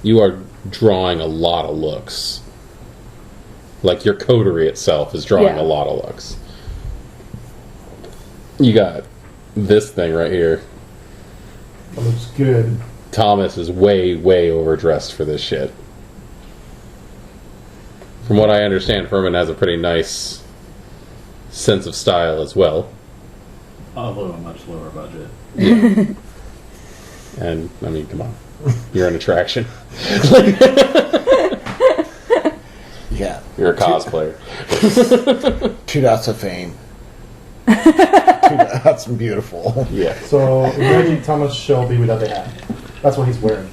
You are drawing a lot of looks. Like, your coterie itself is drawing a lot of looks. You got this thing right here. That looks good. Thomas is way, way overdressed for this shit. From what I understand, Furman has a pretty nice sense of style as well. Although a much lower budget. Yeah. And, I mean, come on. You're an attraction. Yeah. You're a cosplayer. 2 dots of fame. 2 dots and beautiful. Yeah. So imagine Thomas Shelby without the hat. That's what he's wearing.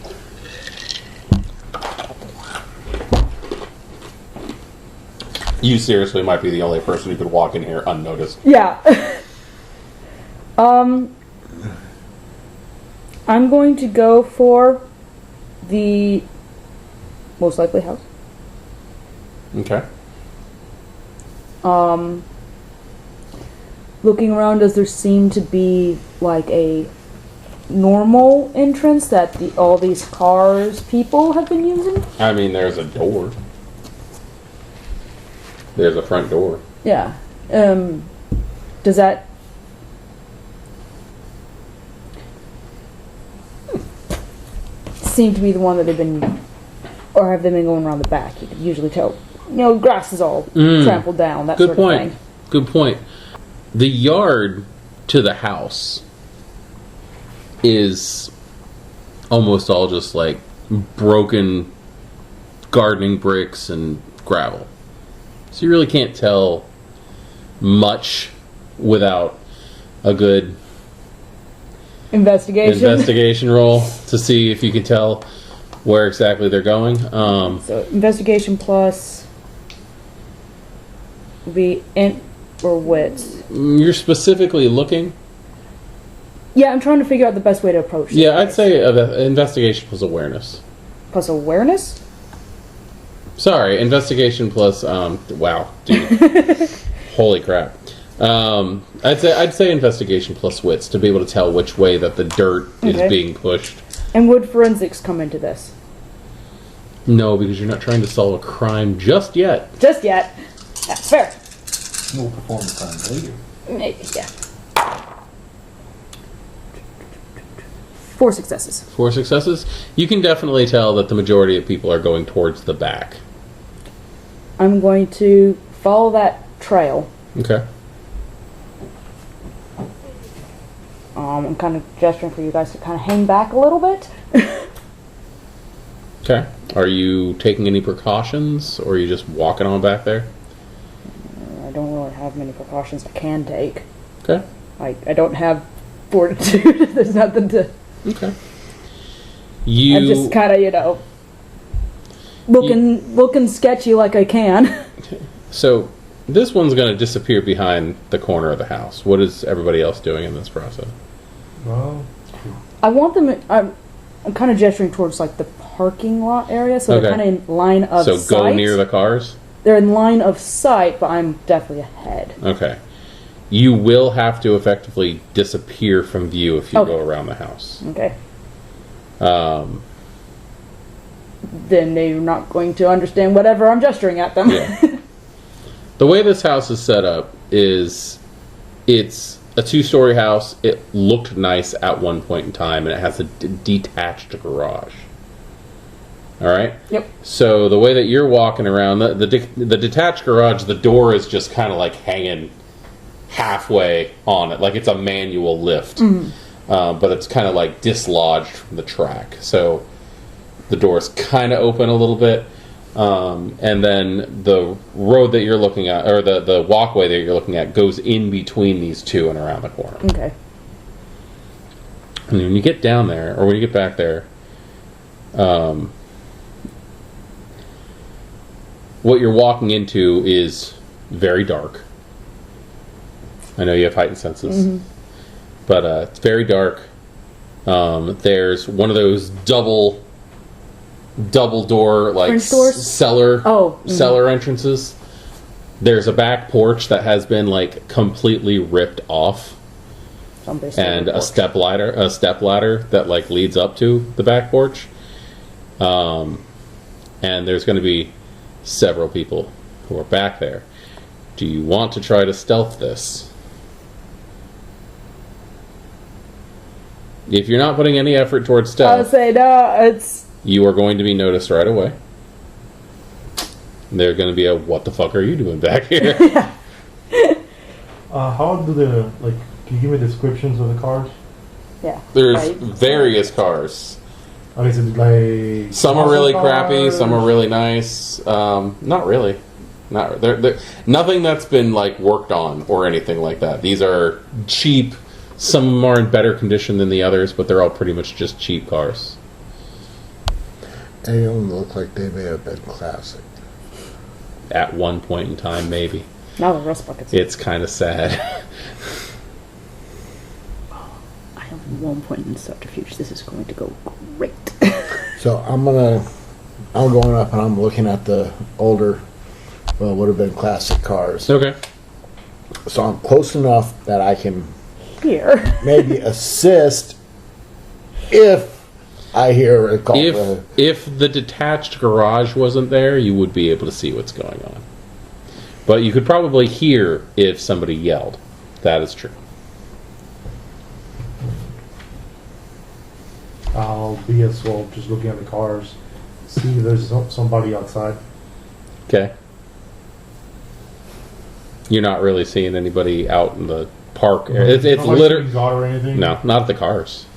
You seriously might be the only person who could walk in here unnoticed. Yeah. I'm going to go for the most likely house. Okay. Looking around, does there seem to be like a normal entrance that all these cars people have been using? I mean, there's a door. There's a front door. Yeah. Does that seem to be the one that they've been, or have they been going around the back? You could usually tell. Grass is all trampled down, that Good sort point. of thing. Good point. The yard to the house is almost all just like broken gardening bricks and gravel. So you really can't tell much without a good investigation roll to see if you can tell where exactly they're going. So investigation plus would be int or wit. You're specifically looking. Yeah, I'm trying to figure out the best way to approach this. Yeah, I'd say investigation plus awareness. Plus awareness? Sorry, investigation plus wow, dude. Holy crap. I'd say investigation plus wits to be able to tell which way that the dirt is being pushed. And would forensics come into this? No, because you're not trying to solve a crime just yet. Just yet. That's fair. We'll perform the crime later. Maybe, yeah. 4 successes. 4 successes. You can definitely tell that the majority of people are going towards the back. I'm going to follow that trail. Okay. I'm kind of gesturing for you guys to kind of hang back a little bit. Okay. Are you taking any precautions, or are you just walking on back there? I don't really have many precautions I can take. Okay. I don't have fortitude. There's nothing to... Okay. I'm just kind of, looking sketchy like I can. So, this one's going to disappear behind the corner of the house. What is everybody else doing in this process? Well, I want them... I'm kind of gesturing towards, like, the parking lot area, so they're kind of in line of sight. So go near the cars? They're in line of sight, but I'm definitely ahead. Okay. You will have to effectively disappear from view if you go around the house. Okay. Then they're not going to understand whatever I'm gesturing at them. Yeah. The way this house is set up is it's a 2-story house. It looked nice at one point in time, and it has a detached garage. All right? Yep. So the way that you're walking around, the detached garage, the door is just kind of like hanging halfway on it, like it's a manual lift. But it's kind of like dislodged from the track. So the door's kind of open a little bit. And then the road that you're looking at, or the walkway that you're looking at, goes in between these two and around the corner. Okay. And when you get down there, or when you get back there, what you're walking into is very dark. I know you have heightened senses, but it's very dark. There's one of those double door, like cellar entrances. There's a back porch that has been like completely ripped off, and a step ladder that like leads up to the back porch. And there's going to be several people who are back there. Do you want to try to stealth this? If you're not putting any effort towards I would stealth, say no. It's you are going to be noticed right away. There's going to be a, what the fuck are you doing back here? How do the, like, can you give me descriptions of the cars? yeah. There's right. various cars. Okay, so like... Some are really muscle crappy, cars? some are really nice. Not really. Not they're, nothing that's been like worked on or anything like that. These are cheap. Some of them are in better condition than the others, but they're all pretty much just cheap cars. They don't look like they may have been classic. At one point in time, maybe. Now the rust buckets. It's kind of sad. I have 1 point in subterfuge. This is going to go great. So I'm going up and I'm looking at the older, well, would have been classic cars. Okay. So I'm close enough that I can Here. maybe assist if I hear a call. If the detached garage wasn't there, you would be able to see what's going on. But you could probably hear if somebody yelled. That is true. I'll be as well just looking at the cars, see if there's somebody outside. Okay. You're not really seeing anybody out in the park area. It's Nobody literally... shooting car or anything? No, not at the cars.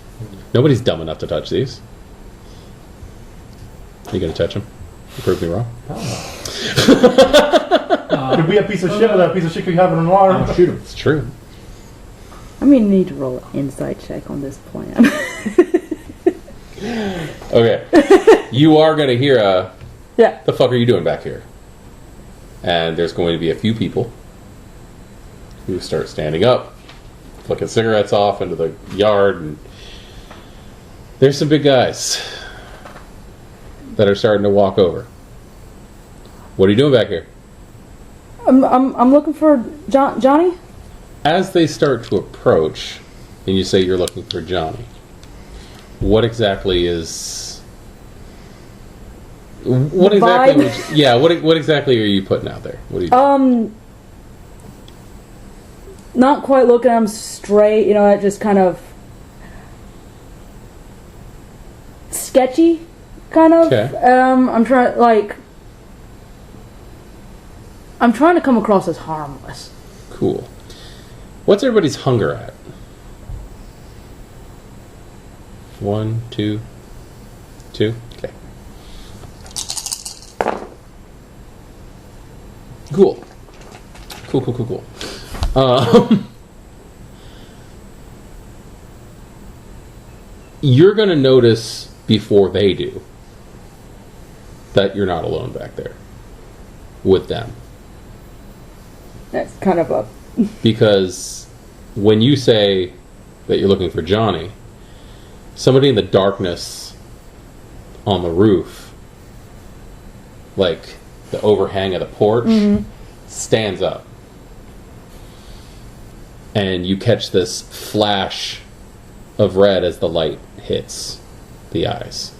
Nobody's dumb enough to touch these. You gonna touch them? You prove me wrong. Could be a piece of shit, but that piece of shit could have an alarm. I'll shoot him. It's true. I mean, need to roll an insight check on this plan. Okay. You are gonna hear a... yeah. The fuck are you doing back here? And there's going to be a few people who start standing up, flicking cigarettes off into the yard, and there's some big guys that are starting to walk over. What are you doing back here? I'm looking for Johnny. As they start to approach, and you say you're looking for Johnny, what exactly is... What The exactly? vibe? What exactly are you putting out there? What are you doing? Not quite looking at him straight. You know, that just kind of sketchy, kind of. Okay. I'm trying to come across as harmless. Cool. What's everybody's hunger at? 1, 2, 2. Okay. Cool. Cool. You're gonna notice before they do that you're not alone back there with them. That's kind of a Because when you say that you're looking for Johnny, somebody in the darkness on the roof, like the overhang of the porch, stands up. And you catch this flash of red as the light hits the eyes.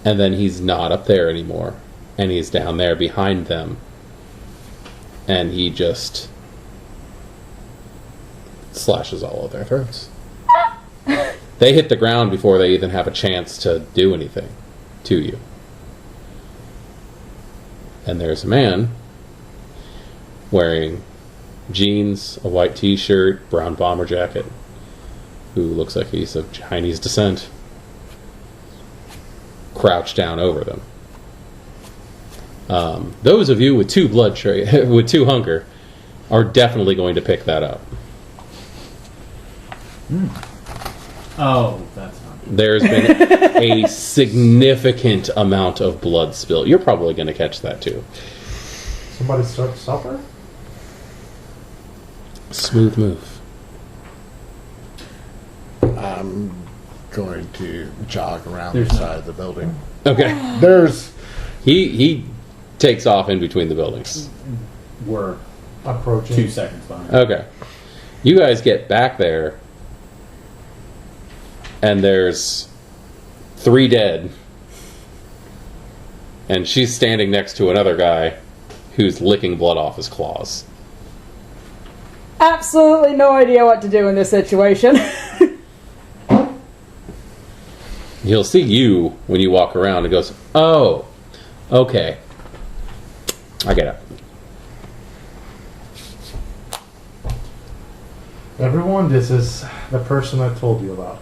And then he's not up there anymore. And he's down there behind them. And he just slashes all of their throats. They hit the ground before they even have a chance to do anything to you. And there's a man wearing jeans, a white t-shirt, brown bomber jacket, who looks like he's of Chinese descent, crouched down over them. Those of you with two with two hunger are definitely going to pick that up. Oh, that's not good. There's been a significant amount of blood spill. You're probably going to catch that too. Somebody start to suffer? Smooth move. I'm going to jog around There's the no- side of the building. Okay. There's He takes off in between the buildings. We're Approaching. 2 seconds behind. Okay. You guys get back there, and there's 3 dead. And she's standing next to another guy who's licking blood off his claws. Absolutely no idea what to do in this situation. He'll see you when you walk around and goes, "Oh, okay. I get it." Everyone, this is the person I told you about.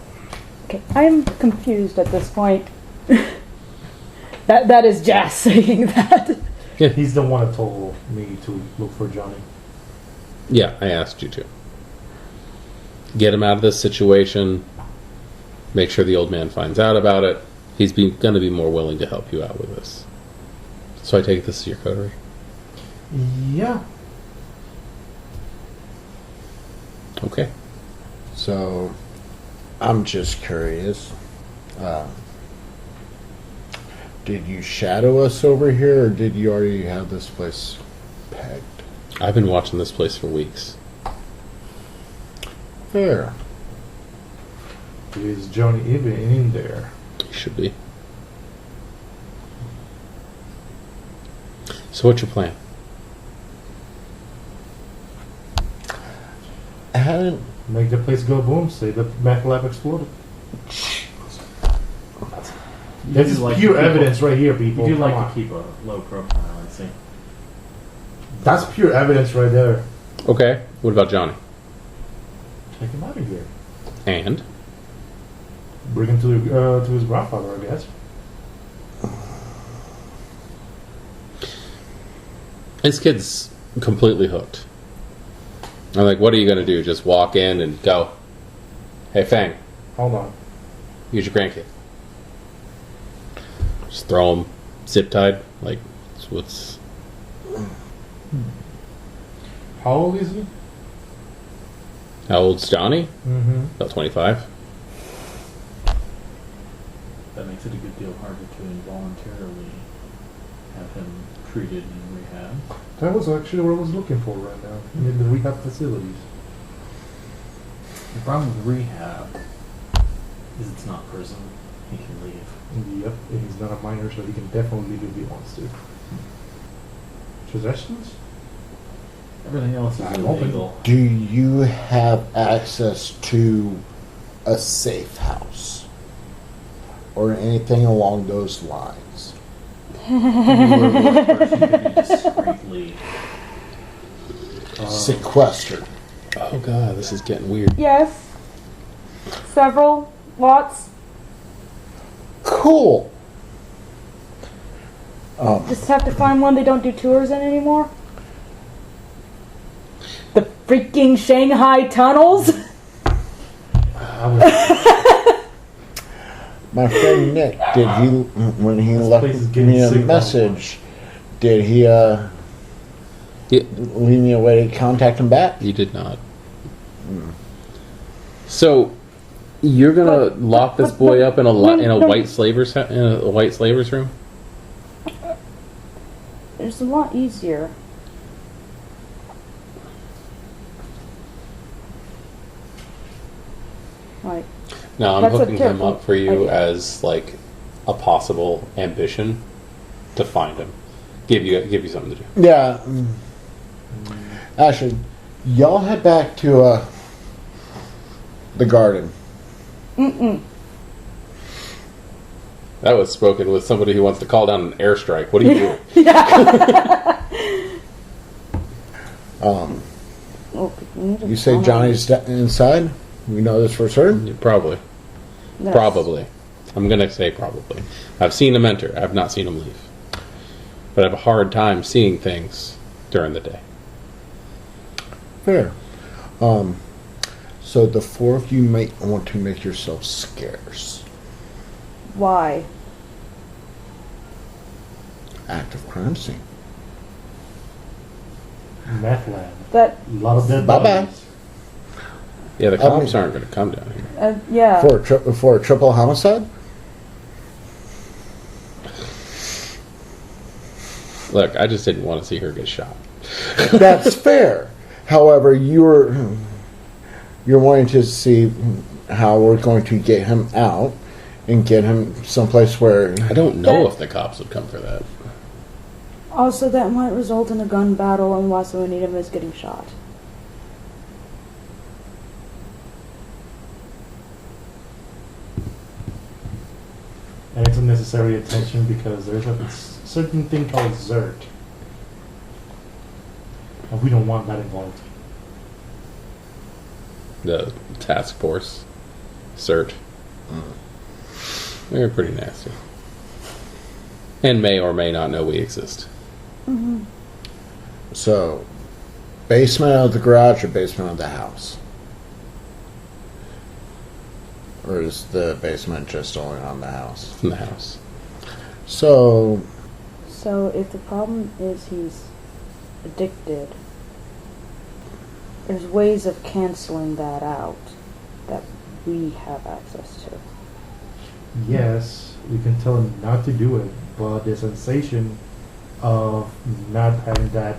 Okay, I'm confused at this point. That is Jazz saying that. He's the one that told me to look for Johnny. Yeah, I asked you to. Get him out of this situation. Make sure the old man finds out about it. He's going to be more willing to help you out with this. So I take it this is your coterie? Yeah. Okay. So, I'm just curious. Did you shadow us over here, or did you already have this place pegged? I've been watching this place for weeks. Fair. Is Johnny even in there? He should be. So what's your plan? I hadn't. Make the place go boom, say the meth lab exploded. You This do is like pure to keep evidence right here, people. You do Come like on. to keep a low profile, I see. That's pure evidence right there. Okay. What about Johnny? Take him out of here. And? Bring him to his grandfather, I guess. This kid's completely hooked. I'm like, what are you going to do? Just walk in and go, "Hey, Fang, Hold on. here's your grandkid." Just throw him zip tied? Like, what's... How old is he? How old's Johnny? Mm-hmm. About 25. That makes it a good deal harder to involuntarily have him treated in rehab. That was actually what I was looking for right now. In the rehab facilities. The problem with rehab is it's not prison. He can leave. Yep, and he's not a minor, so he can definitely leave if he wants to. Possessions? Everything else is I don't think- illegal. Do you have access to a safe house? Or anything along those lines? You were the person to be discreetly. Sequestered. Oh, God, this is getting weird. Yes. Several. Lots. Cool. Just have to find one they don't do tours in anymore. The freaking Shanghai tunnels? I would, My friend Nick, did he, when he This left place is getting me a sick message, did he Yeah, leave me a way to contact him back? you did not. So, you're gonna lock this boy up in a white slaver's room? It's a lot easier. Like, No, I'm That's a hooking him terrible up for you idea. as like a possible ambition to find him. Give you something to do. Yeah. Actually, y'all head back to the garden. That was spoken with somebody who wants to call down an airstrike. What do you do? You say Johnny's inside? We know this for certain? Probably. Yes. Probably. I'm going to say probably. I've seen him enter. I've not seen him leave. But I have a hard time seeing things during the day. Fair. So the four of you might want to make yourselves scarce. Why? Active crime scene. meth lab. That, A lot of dead Bye-bye. bodies. Yeah, the cops aren't going to come down here. yeah. For a triple homicide? Look, I just didn't want to see her get shot. That's fair. However, you're wanting to see how we're going to get him out, and get him someplace where I don't know That- if the cops would come for that. Also, that might result in a gun battle unless we need him is getting shot. And it's unnecessary attention because there's a certain thing called Zert. And we don't want that involved. The task force, CERT. They're pretty nasty, and may or may not know we exist. So, basement of the garage or basement of the house? Or is the basement just only on the house? In the house. So, So if the problem is he's addicted, there's ways of canceling that out that we have access to. Yes, we can tell him not to do it, but the sensation of not having that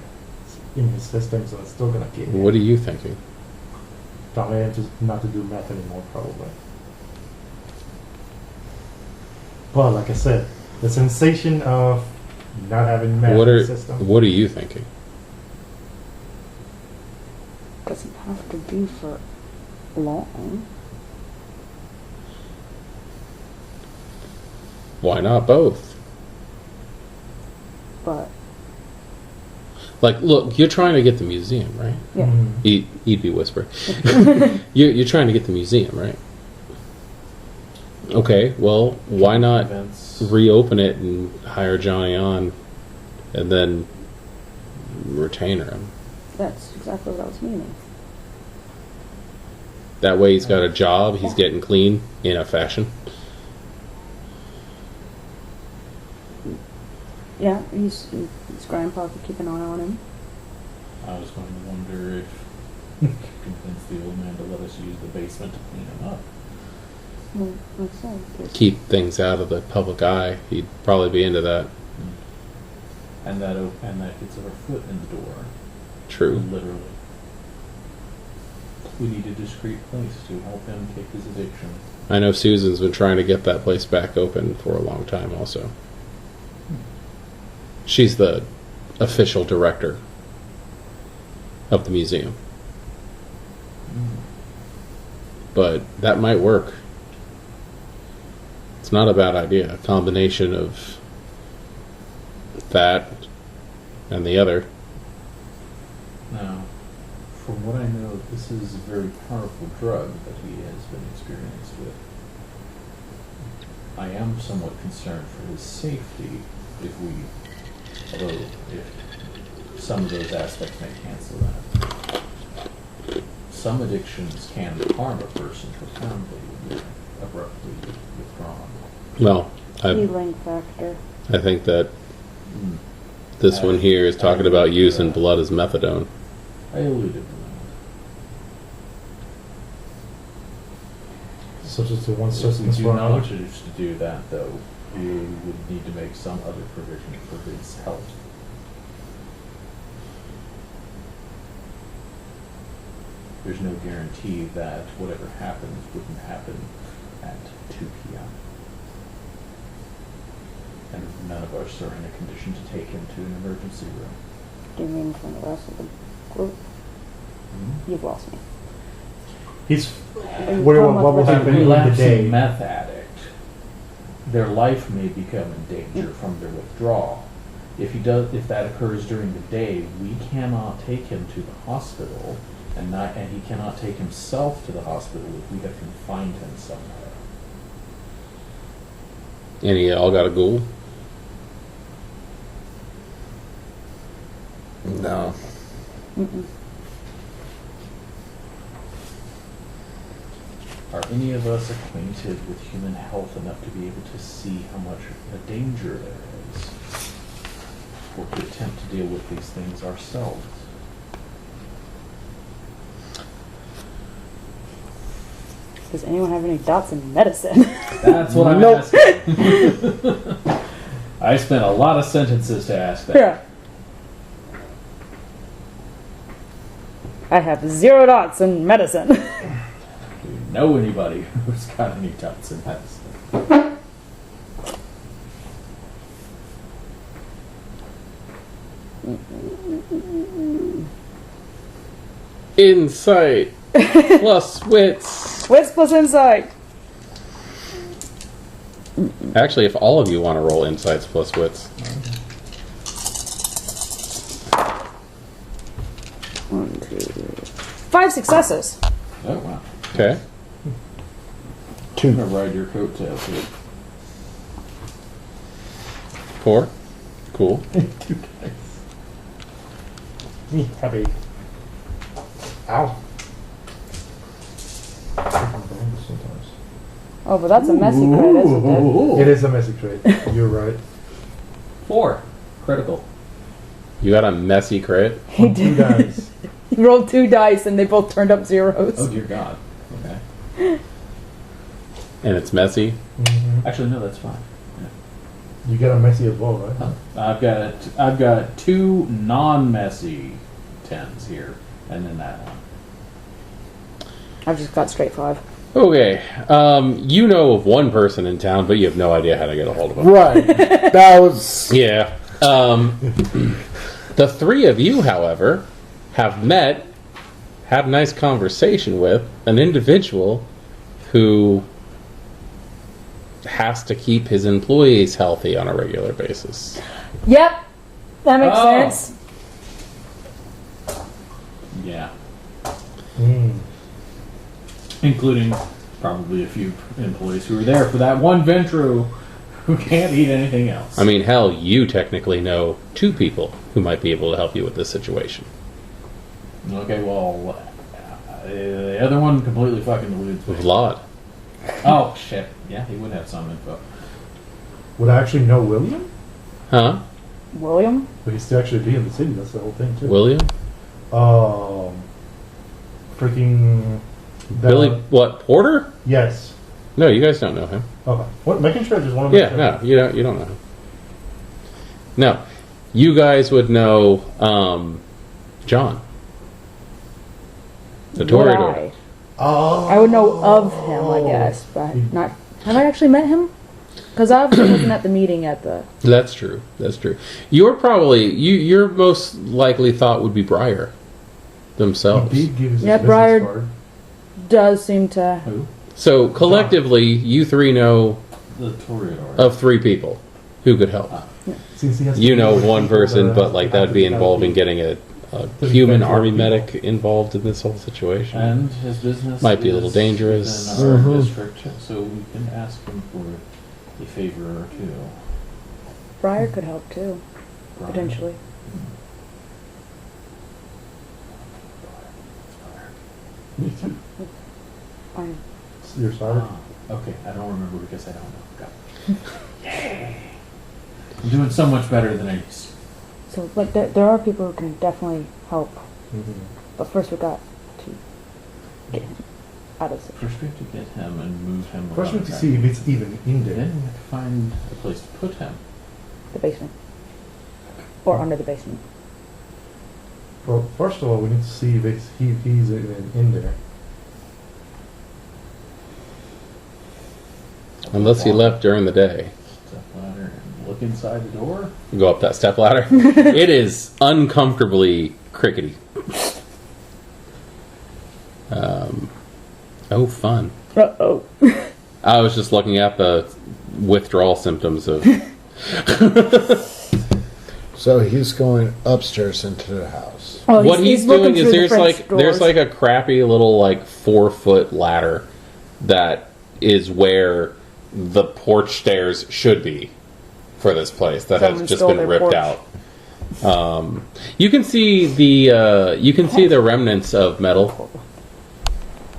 in his system, so it's still gonna kick in. What are you thinking? Tell him just not to do meth anymore, probably. But like I said, the sensation of not having meth What in are the system. What are you thinking? Doesn't have to be for long. Why not both? But Like, look, you're trying to get the museum, right? yeah. He'd be whispering. You're trying to get the museum, right? Okay, well, why not Events. reopen it and hire Johnny on, and then retainer him? That's exactly what I was meaning. That way, he's got a job. He's getting clean in a fashion. Yeah, his grandpa could keep an eye on him. I was going to wonder if you could convince the old man to let us use the basement to clean him up. Well, like I said, there's- Keep things out of the public eye. He'd probably be into that. And that gets our foot in the door. True. Literally. We need a discreet place to help him kick his addiction. I know Susan's been trying to get that place back open for a long time also. She's the official director of the museum. But that might work. It's not a bad idea. A combination of that and the other. Now, from what I know, this is a very powerful drug that he has been experienced with. I am somewhat concerned for his safety although if some of those aspects may cancel that. Some addictions can harm a person profoundly when they're abruptly withdrawn. Well, I healing factor. think that this one here is talking about using blood as methadone. I alluded to that. Such as the one If we substance do for not another. choose to do that, though, we would need to make some other provision for his health. There's no guarantee that whatever happens wouldn't happen at 2 p.m. And none of us are in a condition to take him to an emergency room. Do you mean from the rest of the group? You've lost me. He's Are you what talking will about the happen A in the relapsing day? meth addict, their life may become in danger from their withdrawal. If that occurs during the day, we cannot take him to the hospital, and he cannot take himself to the hospital if we have confined him somewhere. And you all got a ghoul? no. Mm-mm. Are any of us acquainted with human health enough to be able to see how much a danger there is, or to attempt to deal with these things ourselves? Does anyone have any dots in medicine? That's what I'm Nope. asking. I spent a lot of sentences to ask that. Yeah. I have 0 dots in medicine. Do you know anybody who's got any dots in medicine? Insight plus wits. Wits plus insight. Actually, if all of you want to roll insights plus wits. 1, 2, 5 successes. Oh, wow. Okay. I'm going to ride your coattails here. 4. Cool. Me happy. Ow. Sometimes. Oh, but that's a messy crit, isn't it? It is a messy trait. You're right. 4. Critical. You got a messy crit. He On 2 did. dice. He rolled 2 dice and they both turned up zeros. Oh, dear God. Okay. And it's messy. Mhm. Actually, no, that's fine. You got a messy as well, right? I've got 2 non-messy 10s here, and then that one. I've just got straight 5. Okay. You know of one person in town, but you have no idea how to get a hold of him. Right. That was. Yeah. The 3 of you, however, have met, had a nice conversation with an individual who has to keep his employees healthy on a regular basis. Yep. That makes Oh. sense. Yeah. Mm. Including probably a few employees who were there for that one Ventro who can't eat anything else. I mean, hell, you technically know 2 people who might be able to help you with this situation. Okay, well, the other one completely fucking eludes me. Vlad. Oh, shit. Yeah, he would have some info. Would I actually know William? Huh? William? But he'd still actually be in the city. That's the whole thing, too. William? Freaking. Billy, what, Porter? Yes. No, you guys don't know him. Okay. What? Making sure I just want to. Yeah, no, you don't know him. No. You guys would know, John. The Would Toreador. I? Oh. I would know of him, I guess, but not. Have I actually met him? Because I wasn't at the meeting at the. That's true. That's true. You're probably your most likely thought would be Briar themselves. He did give his Yeah, business Briar- card. Does seem to. Who? So collectively, you 3 know The Toreador. of 3 people who could help. Since he has You to know deal with one people person, that but like have that would to be allocate. involving getting a be human fair to army people. medic involved in this whole situation. And his business Might be a little is dangerous. within our Mhm. district, so we can ask him for a favor or 2. Briar could help too, Brian. potentially. Me too. Fine. You're sorry. Okay, I don't remember because I don't know. Got it. Yay! I'm doing so much better than I used to. So, but there are people who can definitely help. Mm-hmm. But first, we got to get him out of the First we have to get him and move him First, we around. have to see if it's even in there. Then we have to find a place to put him. the basement or under the basement. Well, first of all, we need to see if he's even in there. Unless he left during the day. Step ladder and look inside the door. Go up that step ladder. It is uncomfortably crickety. Oh, fun. Uh-oh. I was just looking at the withdrawal symptoms of. So he's going upstairs into the house. Oh, What he's looking doing is through the there's French like doors. there's like a crappy little like 4-foot ladder that is where the porch stairs should be for this place that Someone has just stole been their ripped porch. out. You can see the remnants of metal.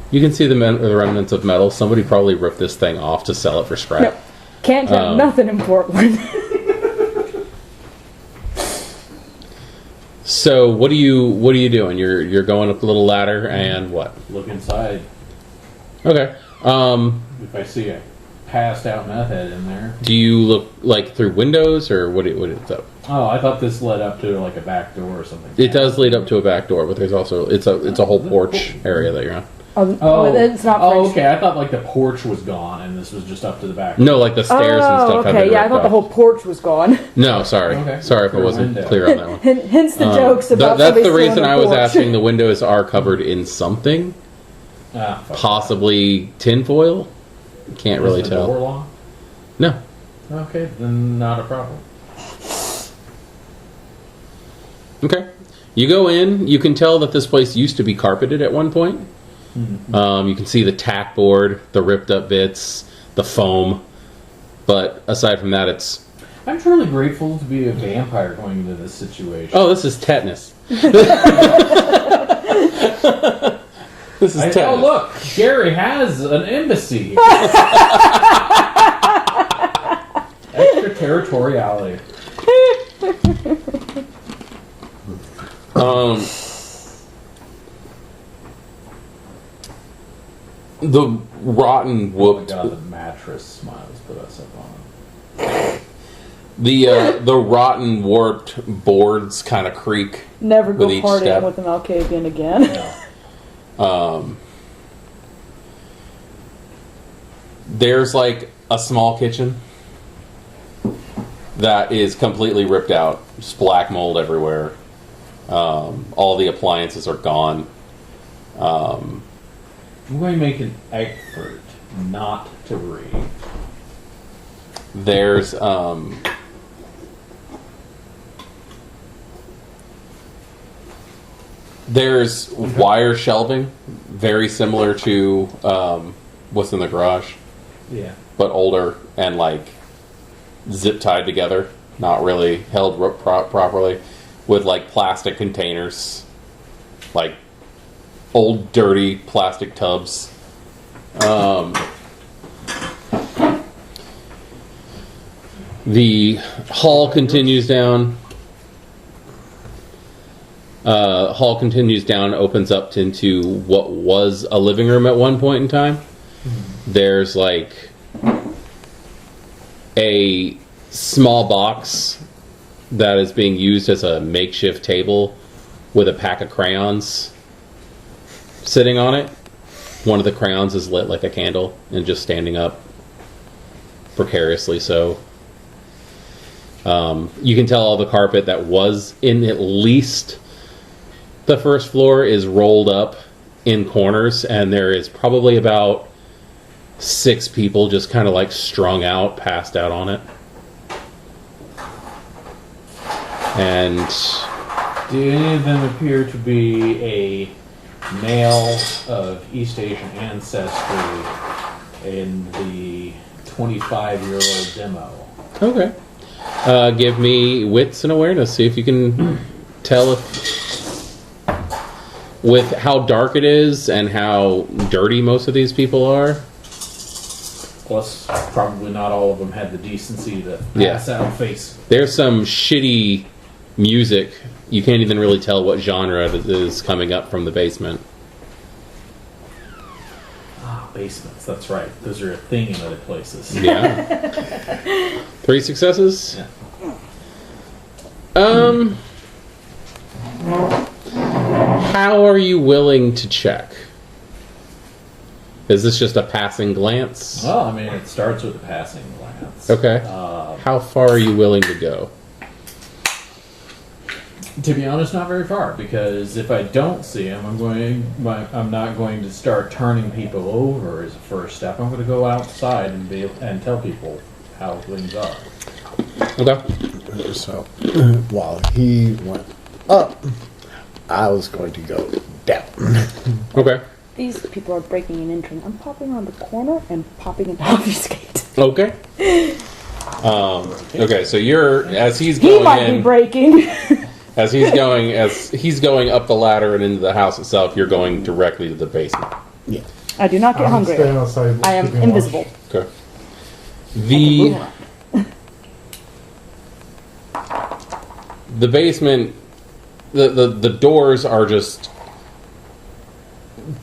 You can see the remnants of metal. Somebody probably ripped this thing off to sell it for scrap. Nope. Can't have nothing in Portland. So what are you doing? You're going up the little ladder and what? Look inside. Okay. If I see a passed out meth head in there. Do you look like through windows or what is up? Oh, I thought this led up to like a back door or something. It does lead up to a back door, but there's also it's a whole porch area that you're on. It's not Oh, French. okay. I thought like the porch was gone, and this was just up to the back. No, like the stairs and stuff have okay. been Yeah, I ripped thought the off. whole porch was gone. No, sorry. Okay. Sorry if I Clear wasn't window. clear on that one. Hence the jokes about That's somebody the reason stealing I a was porch. asking. The windows are covered in something, Fuck possibly tinfoil. Can't that. really Is the door tell. locked? No. Okay, then not a problem. Okay. You go in. You can tell that this place used to be carpeted at one point. You can see the tack board, the ripped up bits, the foam. But aside from that, it's... I'm truly grateful to be a vampire going into this situation. Oh, this is tetanus. This is tetanus. Oh, look, Gary has an embassy. Extraterritoriality. The rotten Oh my whooped... god, the mattress smiles put us up on The rotten warped boards kind of creak. Never go with each partying step. with the Malkavian again. it. There's like a small kitchen that is completely ripped out. Just black mold everywhere. All the appliances are gone. I'm going to make an effort not to breathe. There's wire shelving, very similar to what's in the garage, Yeah. but older and like zip tied together, not really held properly, with like plastic containers, like old dirty plastic tubs. The hall continues down. Hall continues down, opens up into what was a living room at one point in time. There's like a small box that is being used as a makeshift table with a pack of crayons sitting on it. One of the crayons is lit like a candle and just standing up precariously so. You can tell all the carpet that was in at least the first floor is rolled up in corners, and there is probably about 6 people just kind of like strung out, passed out on it. And Do any of them appear to be a male of East Asian ancestry in the 25-year-old demo? okay. Give me wits and awareness. See if you can tell if, with how dark it is and how dirty most of these people are. Plus, probably not all of them had the decency to Yeah. pass out face. There's some shitty music. You can't even really tell what genre it is coming up from the basement. Ah, basements, that's right. Those are a thing in other places. Yeah. 3 successes? Yeah. How are you willing to check? Is this just a passing glance? Well, I mean, it starts with a passing glance. Okay. How far are you willing to go? To be honest, not very far, because if I don't see him, I'm not going to start turning people over as a first step. I'm going to go outside and tell people how things are. Okay. So while he went up, I was going to go down. Okay. These people are breaking and entering. I'm popping around the corner and popping into obfuscate. Okay. Okay, so you're as he's He going might be in, breaking. as he's going up the ladder and into the house itself, you're going directly to the basement. Yeah. I do not get I'm hungry. staying outside. I am keeping invisible. watch. Okay. The the basement, the doors are just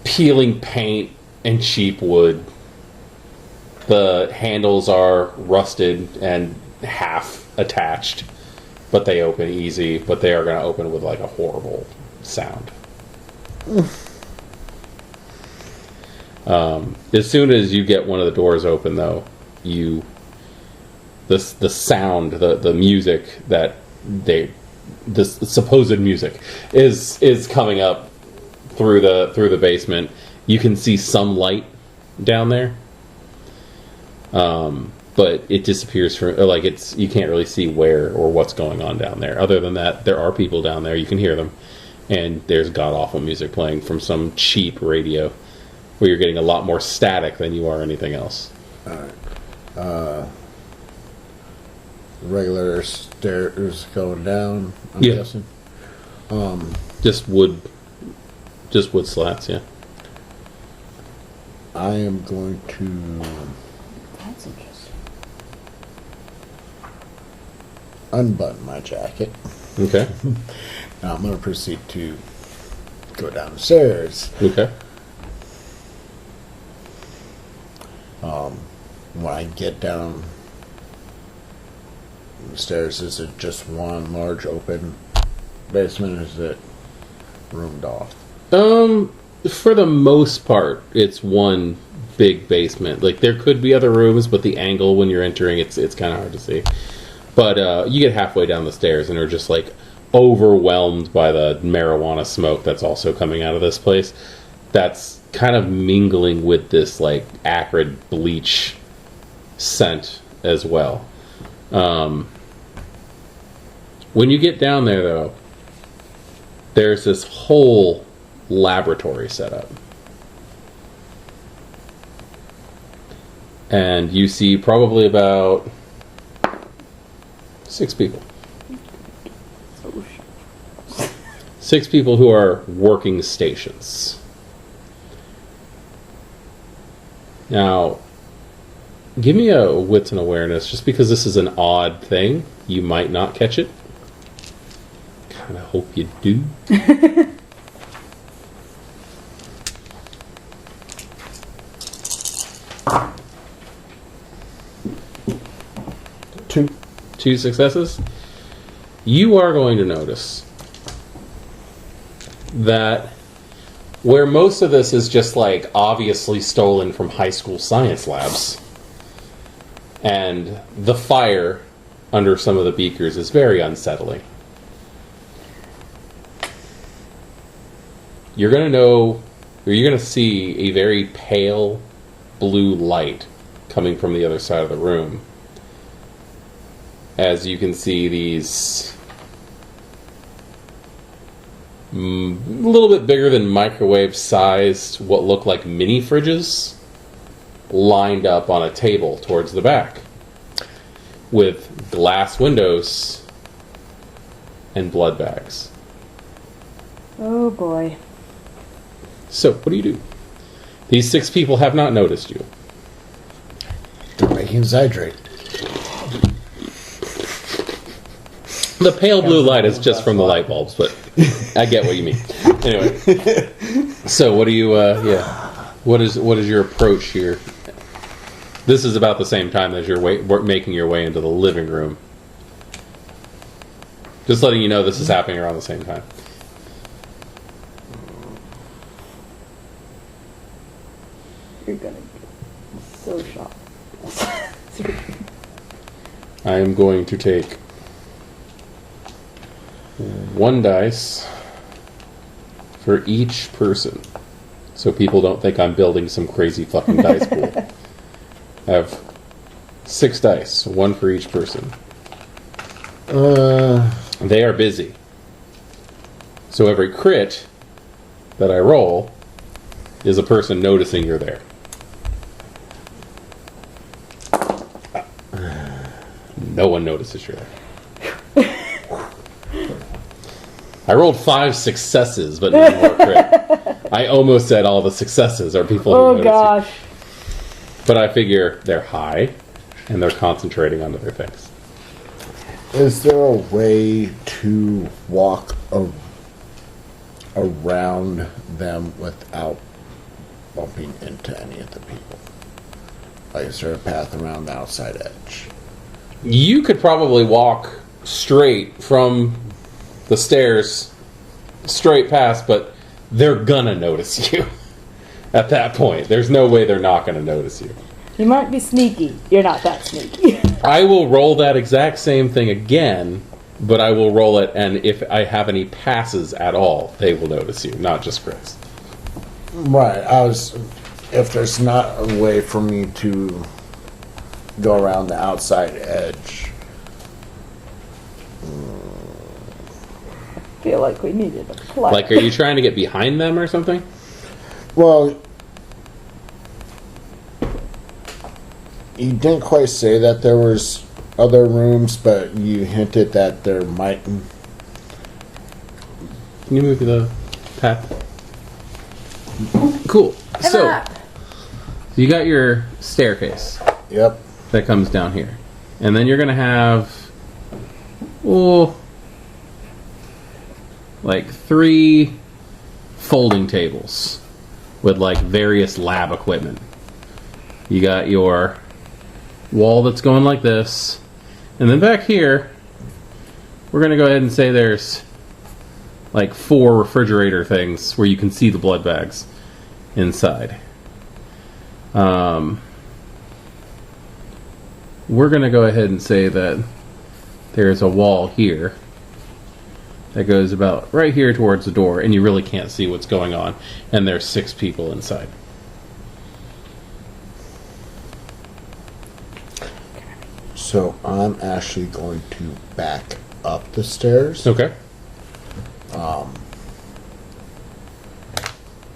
peeling paint and cheap wood. The handles are rusted and half attached, but they open easy. But they are going to open with like a horrible sound. As soon as you get one of the doors open, though, the sound, the music that the supposed music is coming up through the basement. You can see some light down there, but it disappears from you can't really see where or what's going on down there. Other than that, there are people down there. You can hear them, and there's god awful music playing from some cheap radio, where you're getting a lot more static than you are anything else. Alright. Regular stairs going down, I'm Yeah. guessing. Just wood slats, yeah. I am going to That's interesting. unbutton my jacket. Okay. Now I'm going to proceed to go down the stairs. Okay. When I get down the stairs, is it just one large open basement, or is it roomed off? For the most part, it's one big basement. Like, there could be other rooms, but the angle when you're entering, it's kind of hard to see. But you get halfway down the stairs and are just like overwhelmed by the marijuana smoke that's also coming out of this place. That's kind of mingling with this like acrid bleach scent as well. When you get down there, though, there's this whole laboratory set up. And you see probably about 6 people. 6 people who are working stations. Now, give me a wits and awareness, just because this is an odd thing. You might not catch it. Kind of hope you do. Two successes. You are going to notice that where most of this is just like obviously stolen from high school science labs, and the fire under some of the beakers is very unsettling. You're going to know, or you're going to see a very pale blue light coming from the other side of the room. As you can see these a little bit bigger than microwave-sized, what look like mini fridges, lined up on a table towards the back, with glass windows and blood bags. Oh boy. So, what do? These 6 people have not noticed you. They're making hydrate. The pale blue light is just from the light bulbs, but I get what you mean. Anyway, so what do you? What is your approach here? This is about the same time as you're making your way into the living room. Just letting you know this is happening around the same time. You're gonna be so shocked. I am going to take 1 dice for each person, so people don't think I'm building some crazy fucking dice pool. I have 6 dice, 1 for each person. They are busy. So every crit that I roll is a person noticing you're there. No one notices you're there. I rolled 5 successes, but no more crit. I almost said all the successes are people who notice gosh. you. But I figure they're high, and they're concentrating on other things. Is there a way to walk around them without bumping into any of the people? Like, is there a path around the outside edge? You could probably walk straight from the stairs, straight past, but they're gonna notice you. At that point, there's no way they're not going to notice you. You might be sneaky. You're not that sneaky. I will roll that exact same thing again, but I will roll it, and if I have any passes at all, they will notice you, not just Chris. Right. If there's not a way for me to go around the outside edge. I feel like we needed a plan. Like, are you trying to get behind them or something? Well, you didn't quite say that there was other rooms, but you hinted that there might. Can you move the path? Cool. So, you got your staircase Yep. that comes down here. And then you're going to have, like 3 folding tables with like various lab equipment. You got your wall that's going like this. And then back here, we're going to go ahead and say there's like 4 refrigerator things where you can see the blood bags inside. We're going to go ahead and say that there's a wall here that goes about right here towards the door, and you really can't see what's going on. And there's 6 people inside. So I'm actually going to back up the stairs. Okay.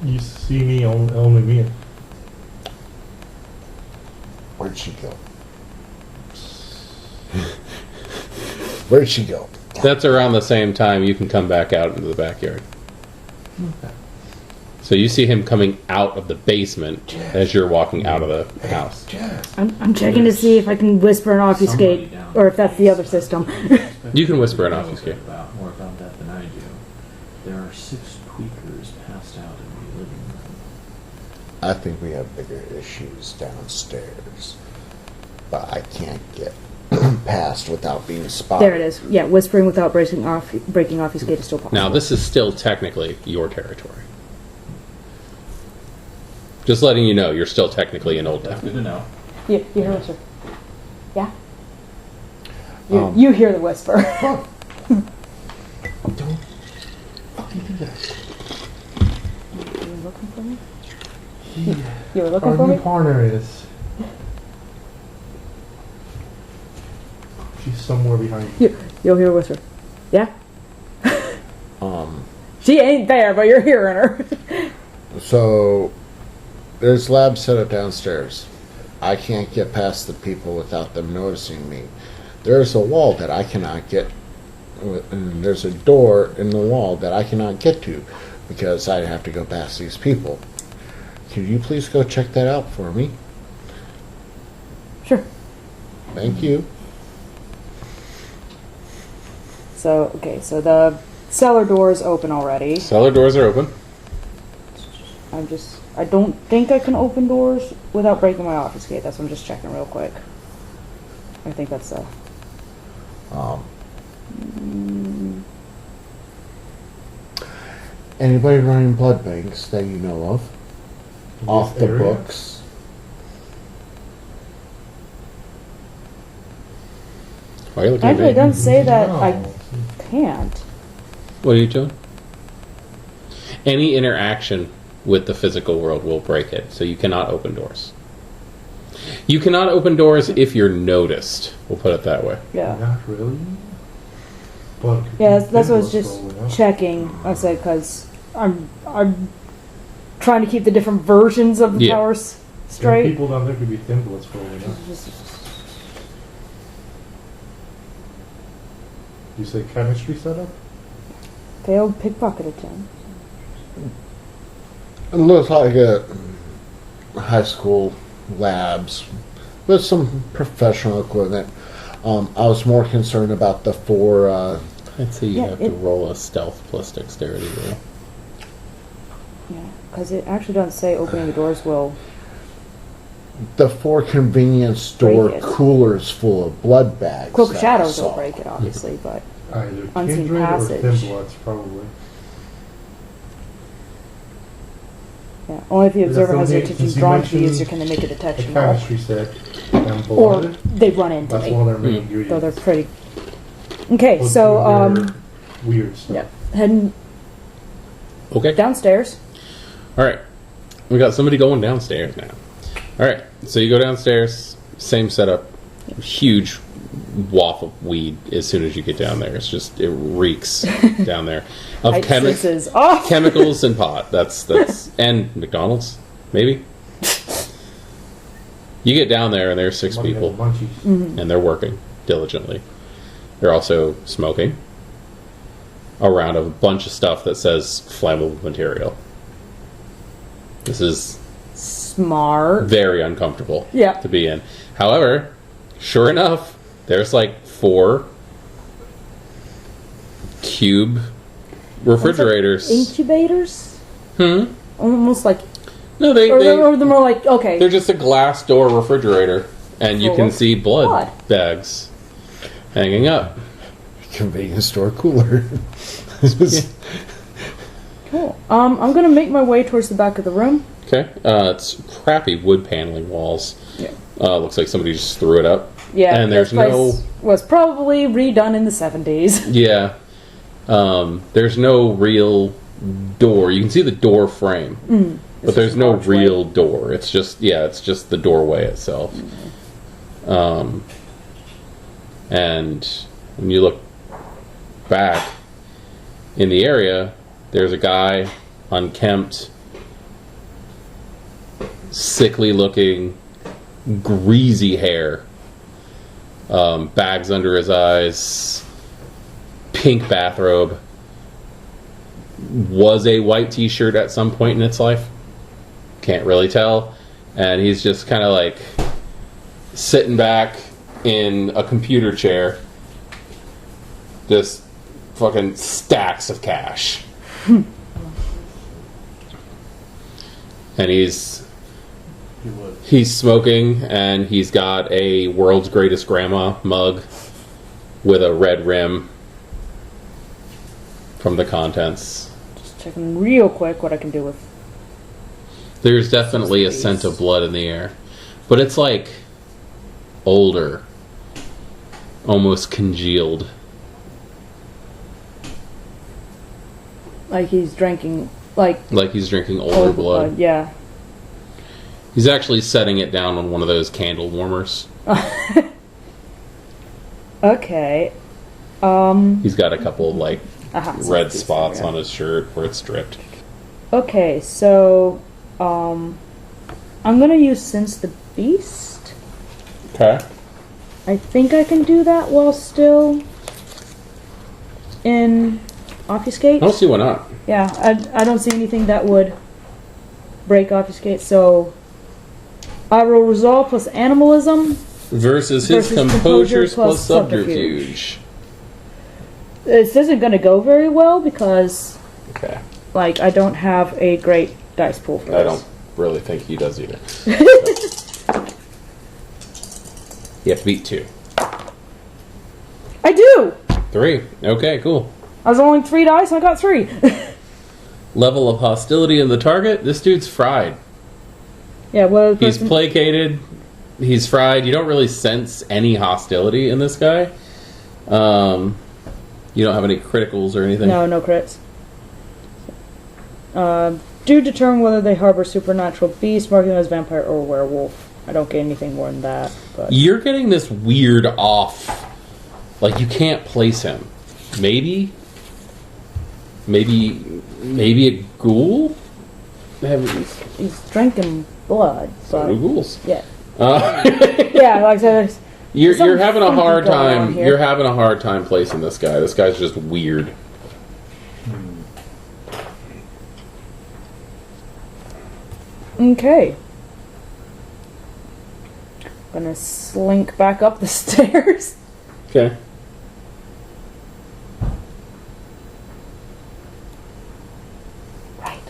You see me, only me. Where'd she go? Where'd she go? That's around the same time you can come back out into the backyard. Okay. So you see him coming out of the basement as you're walking out of the house. I'm checking to see if I can whisper and obfuscate, Somebody down or if that's the other system. You can whisper and knows obfuscate. more about that than I do. There are 6 tweakers passed out in the living room. I think we have bigger issues downstairs. But I can't get past without being spotted. There it is. Yeah, whispering without breaking obfuscate is still possible. Now, this is still technically your territory. Just letting you know, you're still technically in Old That's good Town. to know. You hear the whisper? Yeah? You hear the whisper. Don't fucking do that. You were looking for me? You were looking Our for new me? partner is. She's somewhere behind you. You'll hear a whisper. Yeah? Um, She ain't there, but you're hearing her. so there's labs set up downstairs. I can't get past the people without them noticing me. There's a wall that I cannot get, and there's a door in the wall that I cannot get to because I have to go past these people. Could you please go check that out for me? Sure. Thank you. So, okay, so the cellar door is open already. Cellar doors are open. I don't think I can open doors without breaking my obfuscate. That's what I'm just checking real quick. I think that's Anybody running blood banks that you know of? In Off this the area. books? Why are you looking Actually, it at me? doesn't say that I No. can't. What are you doing? Any interaction with the physical world will break it, so you cannot open doors. You cannot open doors if you're noticed. We'll put it that way. Yeah. Not really. But Yeah, that's what I was Timber's just rolling up. checking. I said, because I'm trying to keep the different versions of the Yeah. powers There are straight. people down there could be Timber's rolling up. You say chemistry setup? Failed pickpocket attempt. It looks like a high school labs with some professional equipment. I was more concerned about the 4 I'd say you Yeah, have to roll a stealth plus dexterity roll. Yeah, because it actually doesn't say opening the doors will. convenience store Break it. coolers full of blood bags. Cloak of that I Shadows will saw. break it, obviously, but Either Unseen Kindred or Passage. Timbloods, probably. Yeah, only if the There's observer has the something- attention since you drawn to the mentioned user can they make a The detection roll. chemistry set and Or blood. they run into That's me. one of their main Mm. ingredients. So they're pretty. Okay, But so they're weird stuff. yeah, heading Okay. downstairs. All right. We got somebody going downstairs now. All right. So you go downstairs. Same setup. Huge waft of weed as soon as you get down there. It's just, it reeks down there. Of Height senses off. chemicals and pot. That's and McDonald's, maybe. You get down there and there's 6 Somebody has people munchies. and they're working diligently. They're also smoking around a bunch of stuff that says flammable material. This is Smart. very uncomfortable Yeah. to be in. However, sure enough, there's like 4 cube refrigerators. Incubators? Hmm? Almost like. No, Or they're more like, okay. they're just a glass door refrigerator, and you Full can of see blood blood. bags hanging up. Convenience store cooler. Cool. I'm gonna make my way towards the back of the room. Okay, it's crappy wood paneling walls. Yeah. Looks like somebody just threw it up. Yeah. And there's this place no. was probably redone in the 70s. Yeah. There's no real door. You can see the door frame, but It's there's just no an archway. real door. It's just it's just the doorway itself. And when you look back in the area, there's a guy, unkempt, sickly looking, greasy hair, bags under his eyes, pink bathrobe, was a white t-shirt at some point in its life, can't really tell, and he's just kind of like sitting back in a computer chair, just fucking stacks of cash. And he's smoking, and he's got a world's greatest grandma mug with a red rim from the contents. Just checking real quick what I can do with. There's definitely a scent of blood in the air, but it's like older, almost congealed. Like he's drinking, like He's drinking older old blood. Yeah. He's actually setting it down on one of those candle warmers. Okay. He's got a couple of red so spots yeah. on his shirt where it's dripped. Okay, so I'm gonna use Sense the Beast. Okay. I think I can do that while still in Obfuscate. I don't see why not. Yeah, I don't see anything that would break Obfuscate, so I will Resolve plus Animalism. Versus his Versus composures composure plus plus subterfuge. This isn't going to go very well because, Okay. I don't have a great dice pool for this. I don't really think he does either. You have to beat 2. I do! 3. Okay, cool. I was rolling 3 dice and I got 3. Level of hostility in the target. This dude's fried. Yeah, well, He's placated. He's fried. You don't really sense any hostility in this guy. You don't have any criticals or anything? No crits. Do determine whether they harbor supernatural beast, marking them as vampire or werewolf. I don't get anything more than that. But You're getting this weird off. You can't place him. Maybe a ghoul? he's drinking blood. So do ghouls. Yeah. Yeah, like I said, You're having a hard going on time. here. You're having a hard time placing this guy. This guy's just weird. okay. Gonna slink back up the stairs. Okay. Right.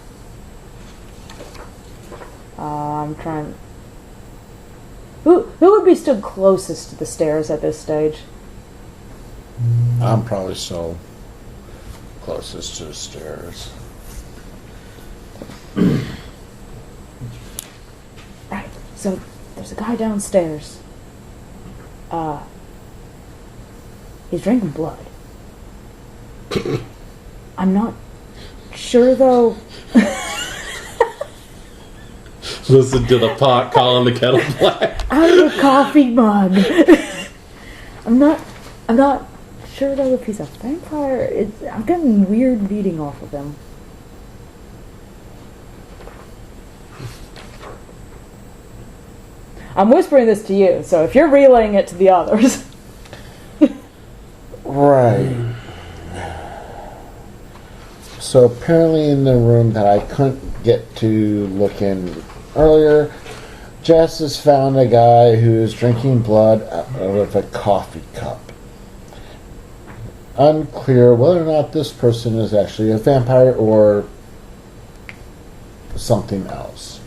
I'm trying. Who would be stood closest to the stairs at this stage? I'm probably still closest to the stairs. So there's a guy downstairs. He's drinking blood. I'm not sure though. Listen to the pot calling the kettle black. Out of a coffee mug. I'm not sure though if he's a vampire. I'm getting weird reading off of him. I'm whispering this to you, so if you're relaying it to the others. Right. So apparently in the room that I couldn't get to look in earlier, Jess has found a guy who is drinking blood out of a coffee cup. Unclear whether or not this person is actually a vampire or something else.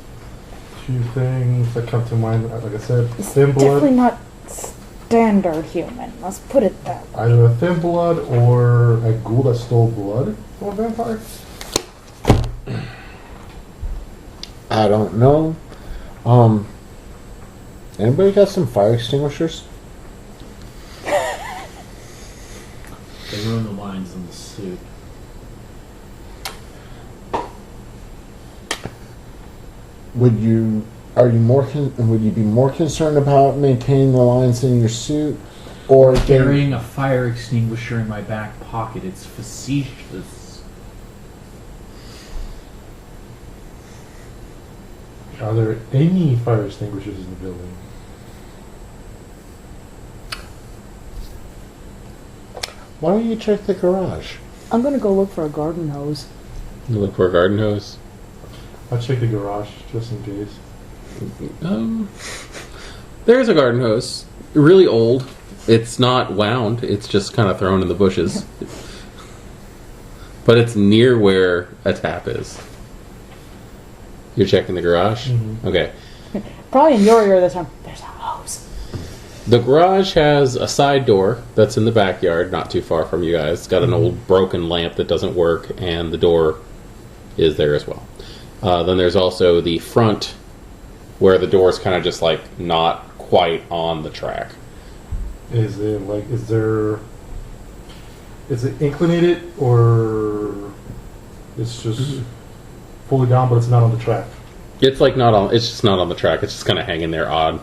Two things that come to mind, like I said, It's thin definitely blood. not standard human. Let's put it that way. Either a thin blood or a ghoul that stole blood from a vampire. I don't know. Anybody got some fire extinguishers? They ruin the lines in the suit. Would you be more concerned about maintaining the lines in your suit, or Carrying a fire extinguisher in my back pocket, it's facetious. Are there any fire extinguishers in the building? Why don't you check the garage? I'm gonna go look for a garden hose. You look for a garden hose. I'll check the garage just in case. There's a garden hose. Really old. It's not wound. It's just kind of thrown in the bushes. But it's near where a tap is. You're checking the garage? Mhm. Okay. Probably in your ear this time. There's a hose. The garage has a side door that's in the backyard, not too far from you guys. It's got an old broken lamp that doesn't work, and the door is there as well. Then there's also the front, where the door is kind of just like not quite on the track. Is it inclinated or it's just fully down but it's not on the track? It's like not on. It's just not on the track. It's just kind of hanging there odd.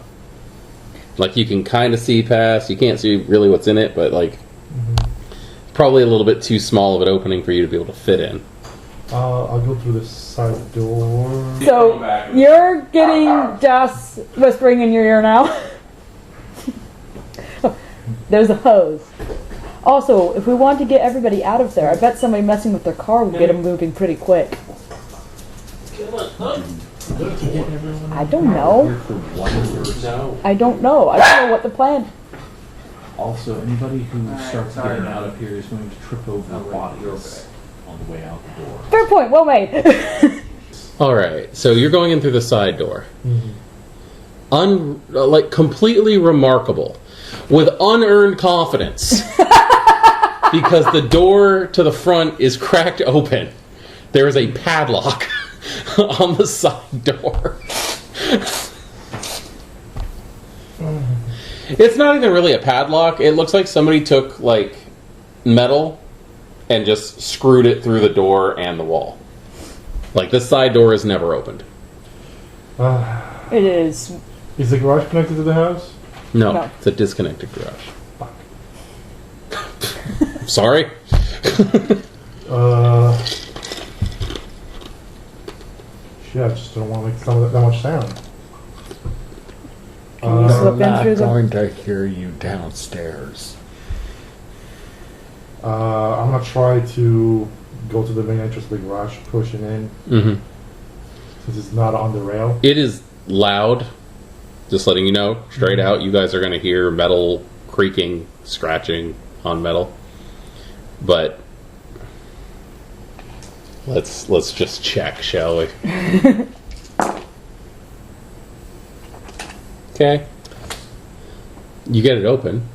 Like you can kind of see past. You can't see really what's in it, but like probably a little bit too small of an opening for you to be able to fit in. I'll go through the side door. So you're getting Jess whispering in your ear now. There's a hose. Also, if we want to get everybody out of there, I bet somebody messing with their car will get them moving pretty quick. I don't know. Here for one person. I don't know. I don't know what the plan. Also, anybody who starts getting out of here is going to trip over bodies on the way out the door. Fair point. Well made. All right, so you're going in through the side door. Like completely remarkable, with unearned confidence, because the door to the front is cracked open. There is a padlock on the side door. It's not even really a padlock. It looks like somebody took like metal and just screwed it through the door and the wall. Like this side door is never opened. It is. Is the garage connected to the house? No, it's a disconnected garage. Sorry. Shit, I just don't want to make that much sound. Can you slip I'm in not through the... going to hear you downstairs. I'm gonna try to go to the main entrance of the garage, pushing in, since it's not on the rail. It is loud. Just letting you know, straight out, you guys are going to hear metal creaking, scratching on metal. But let's just check, shall we? Okay. You get it open.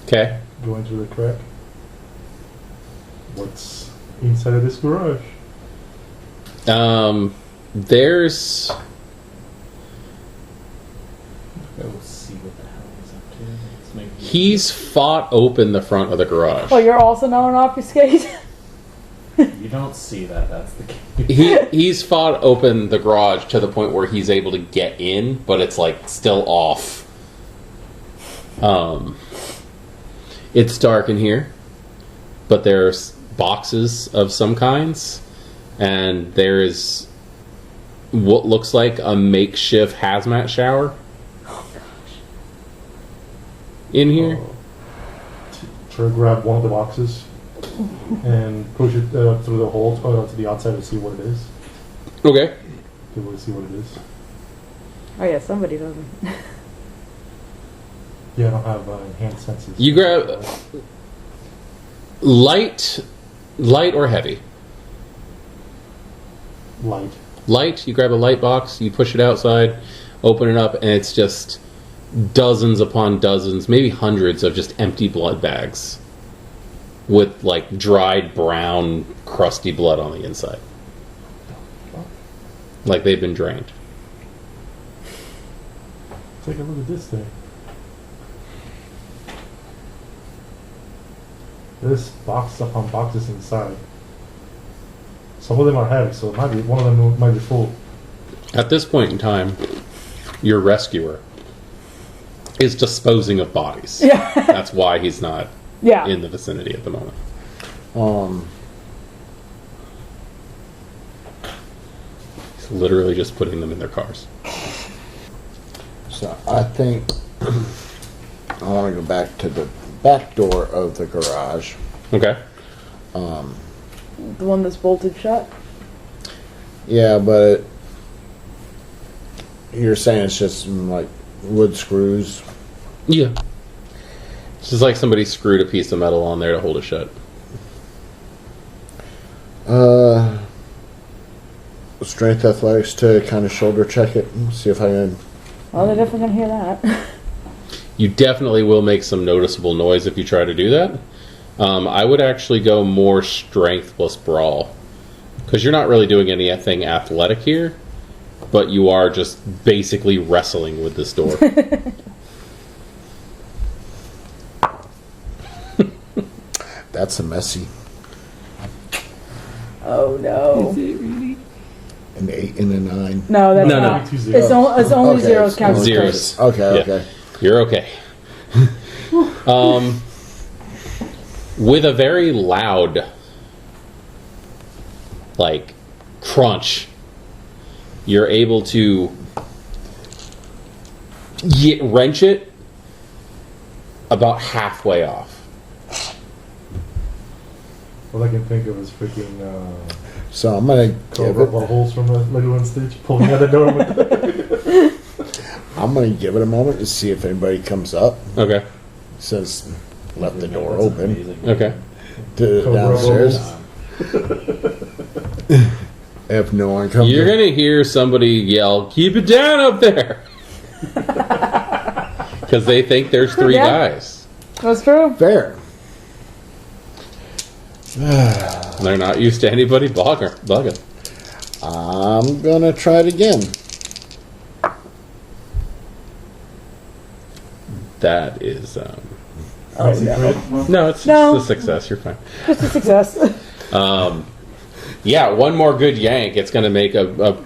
Okay. Going through the crack. What's inside of this garage? There's Go see what the hell he's up to. Let's make he's fought open the front of the garage. Oh, you're also now an obfuscate? You don't see that. That's the key. He's fought open the garage to the point where he's able to get in, but it's like still off. It's dark in here, but there's boxes of some kinds, and there is what looks like a makeshift hazmat shower in here. Try to grab one of the boxes and push it through the hole to the outside to see what it is. Okay. To see what it is. Oh yeah, somebody doesn't. Yeah, I don't have enhanced senses. You grab light or heavy. Light. Light. You grab a light box. You push it outside, open it up, and it's just dozens upon dozens, maybe hundreds of just empty blood bags with like dried brown, crusty blood on the inside, like they've been drained. Take a look at this thing. There's box upon boxes inside. Some of them are heavy, so it might be one of them might be full. At this point in time, your rescuer is disposing of bodies. Yeah. That's why he's not Yeah. in the vicinity at the moment. He's literally just putting them in their cars. So I think I want to go back to the back door of the garage. Okay. The one that's bolted shut? Yeah, but you're saying it's just like wood screws. Yeah. It's just like somebody screwed a piece of metal on there to hold it shut. Strength athletics to kind of shoulder check it and see if I can. Well, they're definitely gonna hear that. You definitely will make some noticeable noise if you try to do that. I would actually go more strength plus brawl. Because you're not really doing anything athletic here, but you are just basically wrestling with this door. That's a messy. Oh no. An 8 and a 9. No, that's No, no. not. Two It's, zeros. it's only Okay, zeros it's counted. only Zeros. Okay, Yeah. okay. You're okay. With a very loud, like, crunch, you're able to wrench it about halfway off. All I can think of is freaking So I'm gonna give it. holes from the Lego and Stitch pulling out the door with I'm gonna give it a moment to see if anybody comes up. Okay. Says, "Left the door That's open amazing. Okay. to Cobra downstairs." bubbles. If no one comes, You're in, going to hear somebody yell, "Keep it down up there!" Because they think there's 3 Yeah. guys. That's true. fair. They're not used to anybody bugging. I'm gonna try it again. That is, Oh, Secret. no, it's No. just a success. You're fine. Just a success. Yeah, one more good yank. It's going to make a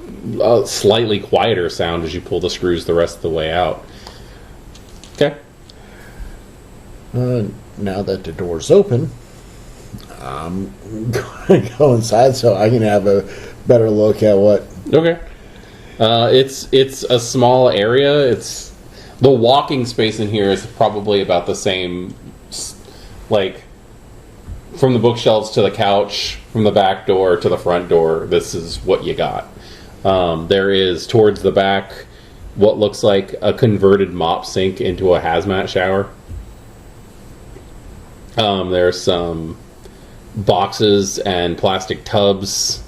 slightly quieter sound as you pull the screws the rest of the way out. Okay. Now that the door's open, I'm gonna go inside so I can have a better look at what. Okay. It's a small area. It's the walking space in here is probably about the same, like from the bookshelves to the couch, from the back door to the front door. This is what you got. There is towards the back what looks like a converted mop sink into a hazmat shower. There's some boxes and plastic tubs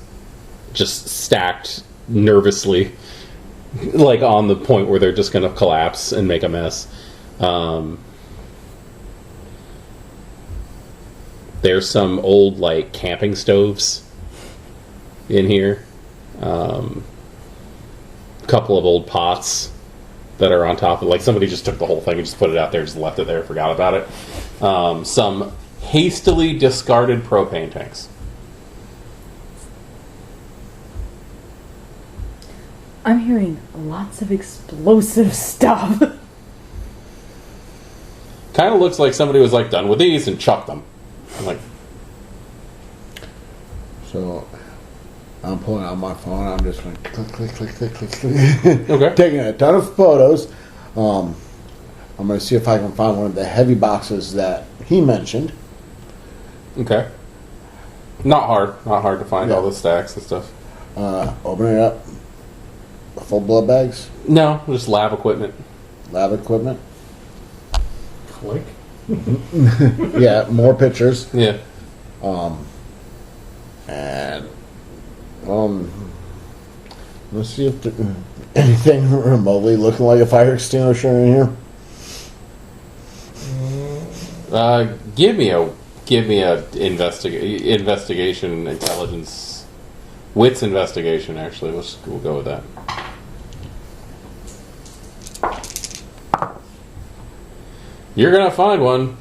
just stacked nervously, like on the point where they're just going to collapse and make a mess. There's some old like camping stoves in here. couple of old pots that are on top of, like, somebody just took the whole thing and just put it out there, just left it there, forgot about it. Some hastily discarded propane tanks. I'm hearing lots of explosive stuff. Kind of looks like somebody was like done with these and chucked them. I'm like, So I'm pulling out my phone. I'm just going click, click, click, click, click, click. okay. Taking a ton of photos. I'm going to see if I can find one of the heavy boxes that he mentioned. Okay. Not hard to find Yeah. all the stacks and stuff. Open it up. Full blood bags, No, just lab equipment. lab equipment. Click. Yeah, more pictures. Yeah. And let's see if there, anything remotely looking like a fire extinguisher in here. Give me a investigation intelligence wits investigation. Actually, we'll go with that. You're gonna find one.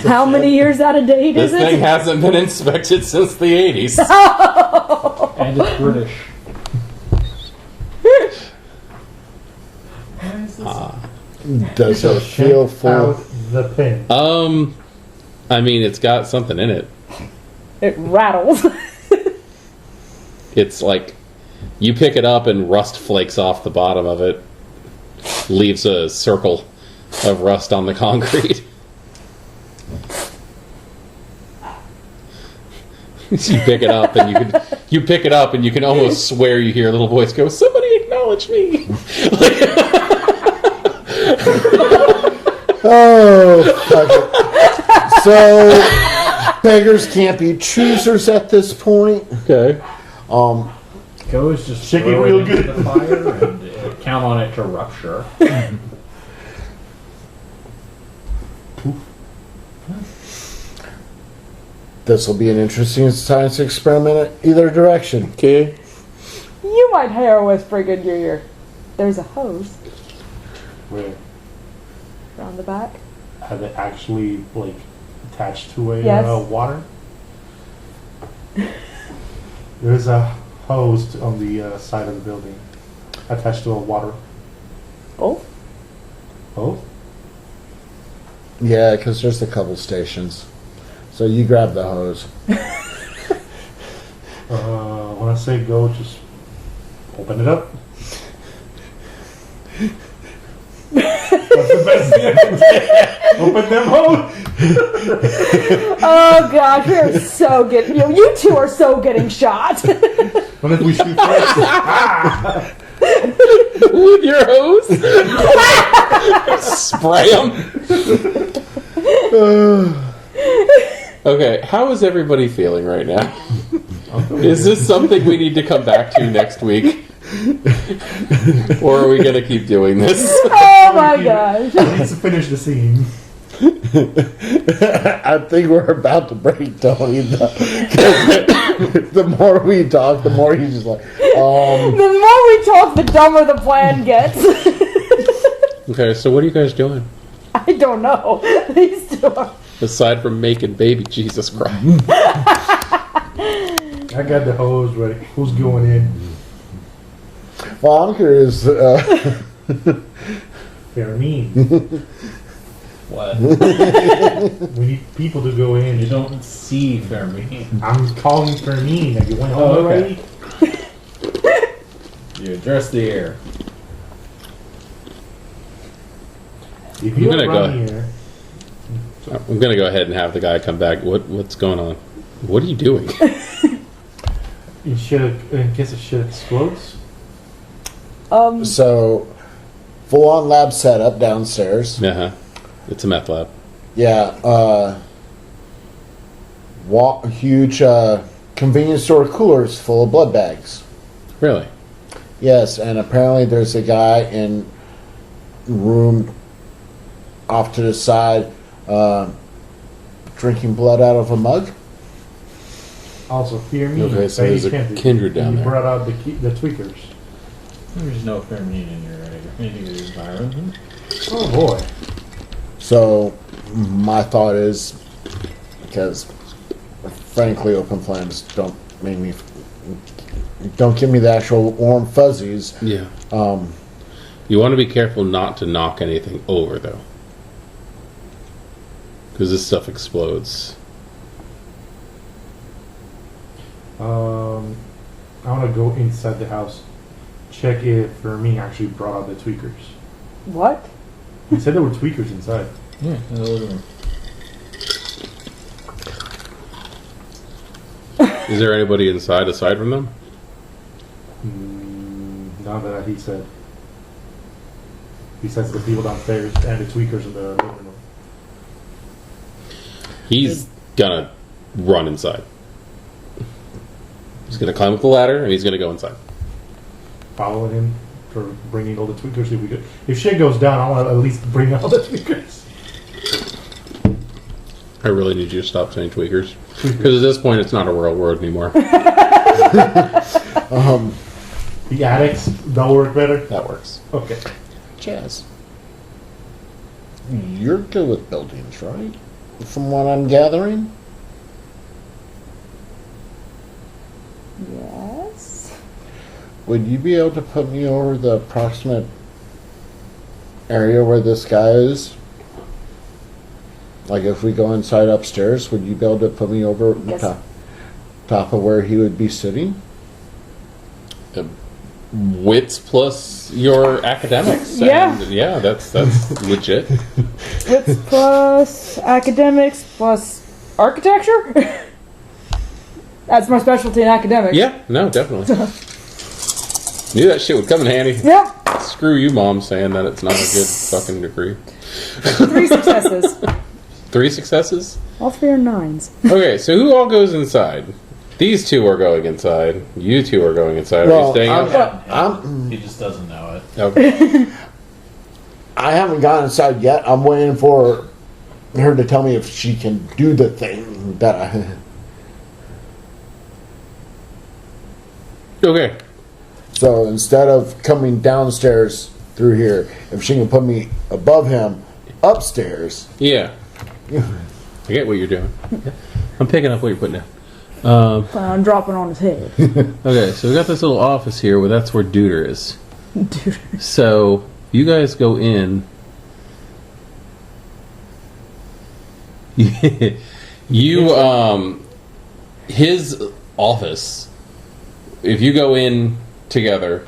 How many years out of date This is thing it? hasn't been inspected since the 80s. And it's British. Does it feel full? Out the pin. I mean, it's got something in it. It rattles. It's like you pick it up and rust flakes off the bottom of it, leaves a circle of rust on the concrete. You pick it up and you can almost swear you hear a little voice go, "Somebody acknowledge me." Oh, fuck it. So beggars can't be choosers at this point. Okay. Go is just Shake it throw real into good. the fire and count on it to rupture. This will be an interesting science experiment either direction. Okay. You might hear a whispering in your ear. There's a hose Where around the back. have it actually like attached to a Yes. water? There's a hose on the side of the building attached to a water. Oh, Oh, Yeah, because there's a couple stations. So you grab the hose. when I say go, just open it up. That's the best thing I can say. Open them hose. oh gosh, we are so getting you two are so getting shot. When did we shoot first? With your hose? Spray them. Okay, how is everybody feeling right now? Is this something we need to come back to next week? Or are we going to keep doing this? Oh my gosh. Let's finish the scene. I think we're about to break Tony. The more we talk, the more he's just like, The more we talk, the dumber the plan gets. Okay, so what are you guys doing? I don't know. These two are. Aside from making baby Jesus cry. I got the hose ready. Who's going in? well, I'm curious. They're mean. What? We need people to go You in. don't see Fermi. I'm calling for mean. Are you went home Oh, okay. already? You address the air. If you I'm gonna run go. here, I'm going to go ahead and have the guy come back. What's going on? What are you doing? in case the shit explodes. So, full on lab setup downstairs. Uh-huh. It's a meth lab. Yeah, huge convenience store coolers full of blood bags. Really? Yes, and apparently there's a guy in room off to the side drinking blood out of a mug. Also, fear me. Okay, so there's a kindred down You there. brought out the tweakers. There's no fermine in your environment. Oh boy. So, my thought is, because frankly, open flames don't give me the actual warm fuzzies. Yeah. You want to be careful not to knock anything over, though. Because this stuff explodes. I want to go inside the house, check if Fermin actually brought out the tweakers. What? He said there were tweakers inside. Yeah, in the living room. Is there anybody inside aside from them? Not that he said. Besides the people downstairs and the tweakers in the living room. He's gonna run inside. He's gonna climb up the ladder and he's gonna go inside. Following him for bringing all the tweakers. If shit goes down, I want to at least bring all the tweakers. I really need you to stop saying tweakers. Because at this point, it's not a real word anymore. The addicts, that'll work better? That works. Okay. Chaz, you're good with buildings, right? From what I'm gathering? Yes. Would you be able to put me over the approximate area where this guy is? Like if we go inside upstairs, would you be able to put me over Yes. top of where he would be sitting? Wits plus your academics. Yeah. And yeah, that's legit. Wits plus academics plus architecture? That's my specialty in academics. Yeah, no, definitely. Knew that shit would come in handy. Yeah. Screw you, Mom, saying that it's not a good fucking degree. 3 successes. 3 successes? All 3 are 9s. Okay, so who all goes inside? These 2 are going inside. You 2 are going inside. Are Well, you staying out? He just doesn't know it. Okay. I haven't gone inside yet. I'm waiting for her to tell me if she can do the thing that I... Okay. So instead of coming downstairs through here, if she can put me above him upstairs. Yeah. I get what you're doing. I'm picking up what you're putting down. I'm dropping on his head. Okay, so we got this little office here where that's where Duder is. Dude. So you guys go in. His office. If you go in together,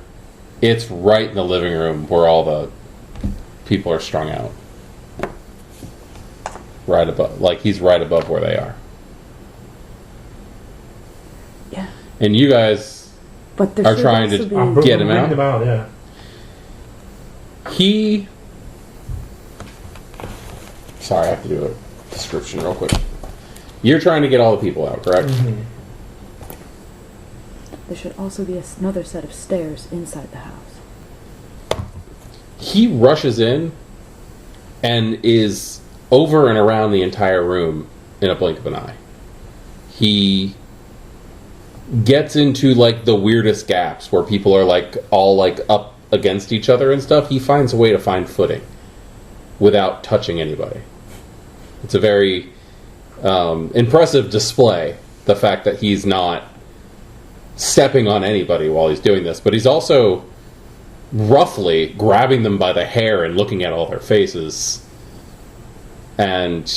it's right in the living room where all the people are strung out. Right above, like he's right above where they are. Yeah. And you guys But there are should trying also to be... get him Bring out. them out, yeah. He. Sorry, I have to do a description real quick. You're trying to get all the people out, correct? Mm-hmm. There should also be another set of stairs inside the house. He rushes in and is over and around the entire room in a blink of an eye. He gets into like the weirdest gaps where people are like all like up against each other and stuff. He finds a way to find footing without touching anybody. It's a very impressive display, the fact that he's not stepping on anybody while he's doing this, but he's also roughly grabbing them by the hair and looking at all their faces. And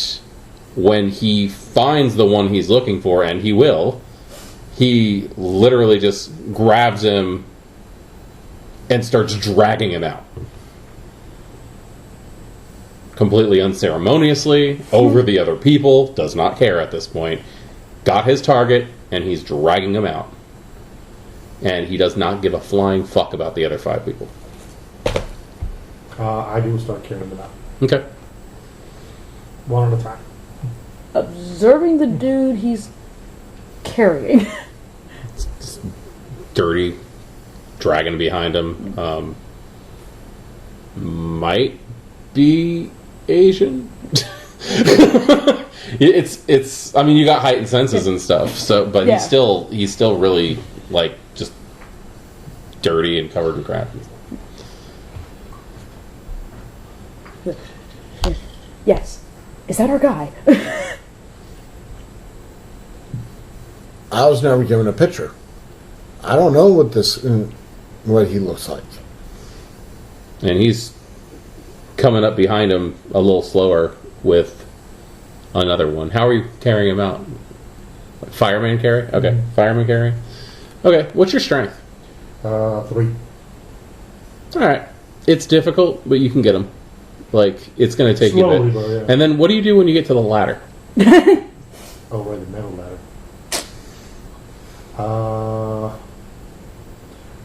when he finds the one he's looking for, and he will, he literally just grabs him and starts dragging him out. Completely unceremoniously, over the other people, does not care at this point. Got his target, and he's dragging him out. And he does not give a flying fuck about the other 5 people. I do start carrying them out. Okay. One at a time. Observing the dude he's carrying. Dirty, dragging behind him. Might be Asian. it's. I mean, you got heightened senses and stuff. So, but Yeah. he's still really like just dirty and covered in crap. Yes. Is that our guy? I was never given a picture. I don't know what he looks like. And he's coming up behind him a little slower with another one. How are you carrying him out? Fireman carry? Okay, fireman carry. Okay, what's your strength? 3. Alright. It's difficult, but you can get him. Like, it's going to take you a Slowly, bit. though, yeah. And then what do you do when you get to the ladder? Oh, right, the metal ladder.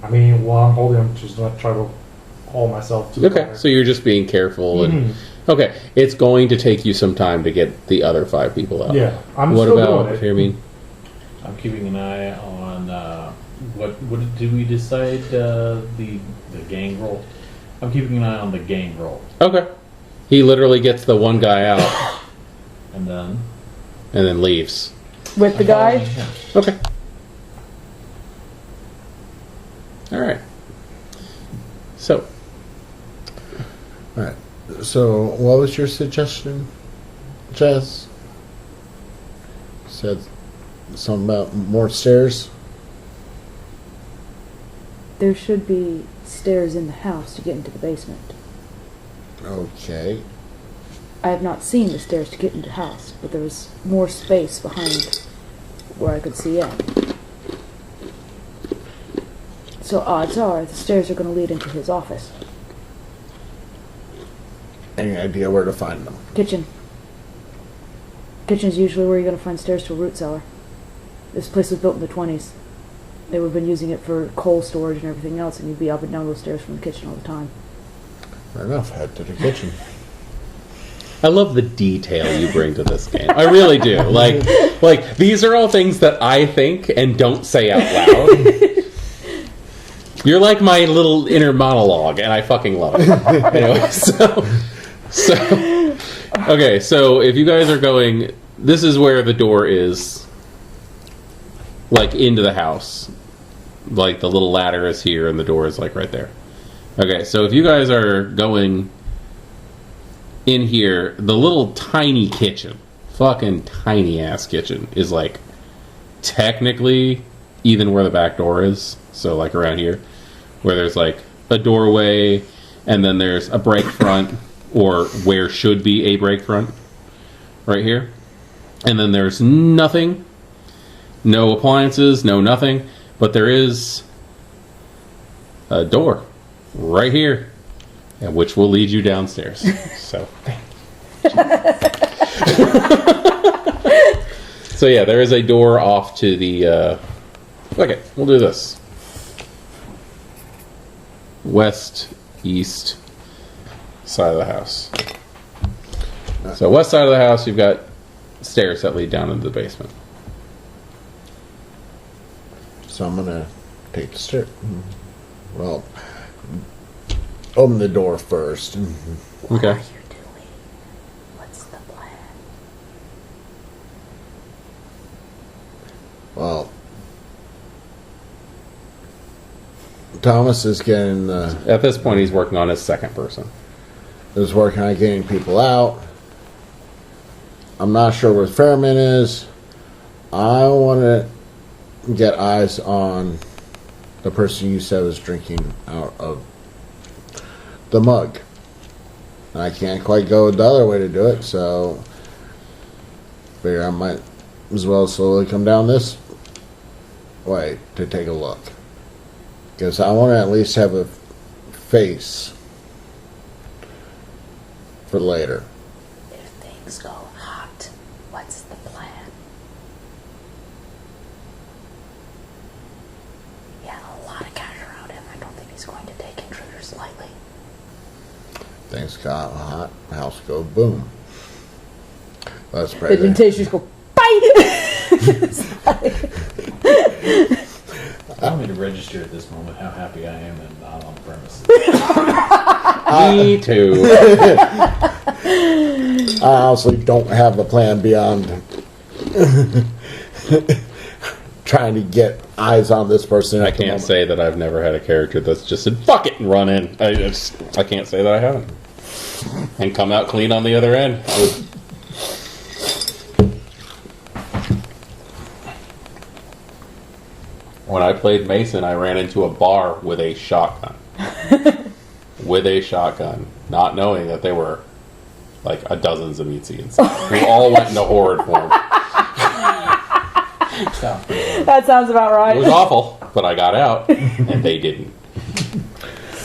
I mean, while I'm holding, I'm just gonna try to haul myself to the Okay, ladder. so you're just being careful. And okay, it's going to take you some time to get the other 5 people out. Yeah, I'm What still about, doing it. I mean, I'm keeping an eye on what did we decide the gang roll? I'm keeping an eye on the gang roll, okay. He literally gets the one guy out and then and then leaves. With the guy? Yeah. Okay. Alright. So, All right. So, what was your suggestion, Jess? Said something about more stairs. There should be stairs in the house to get into the basement. Okay. I have not seen the stairs to get into the house, but there was more space behind where I could see in. So odds are the stairs are going to lead into his office. Any idea where to find them? Kitchen. Kitchen's usually where you're going to find stairs to a root cellar. This place was built in the 20s. They would have been using it for coal storage and everything else, and you'd be up and down those stairs from the kitchen all the time. Fair enough. Head to the kitchen. I love the detail you bring to this game. I really do. Like these are all things that I think and don't say out loud. You're like my little inner monologue, and I fucking love it. Anyway, so okay. So if you guys are going, this is where the door is, like into the house. Like the little ladder is here, and the door is like right there. Okay, so if you guys are going in here, the little tiny kitchen, fucking tiny ass kitchen, is like technically even where the back door is. So like around here, where there's like a doorway, and then there's a break front, or where should be a break front, right here. And then there's nothing, no appliances, no nothing, but there is a door right here, and which will lead you downstairs. So, so yeah, there is a door off to the. Okay, we'll do this. West, east side of the house. So west side of the house, you've got stairs that lead down into the basement. So I'm gonna take the stairs. Well, open the door first. What are Okay. you doing? What's the plan? Well, Thomas is getting At this point, he's working on his second person. is working on getting people out. I'm not sure where Fairman is. I want to get eyes on the person you said was drinking out of the mug. I can't quite go the other way to do it, so figure I might as well slowly come down this way to take a look. Because I want to at least have a face for later. If things go hot, what's the plan? He had a lot of cash around him. I don't think he's going to take intruders lightly. Things got hot, house go boom. Let's pray. The temptations go, bye! Allow me to register at this moment how happy I am and not on premises. Me too. I honestly don't have a plan beyond trying to get eyes on this person. I can't say that I've never had a character that's just said "fuck it" and run in. I can't say that I haven't, and come out clean on the other end. When I played Mason, I ran into a bar with a shotgun. With a shotgun, not knowing that there were like a dozen Zamitians who all went into horde form. That sounds about right. It was awful, but I got out, and they didn't.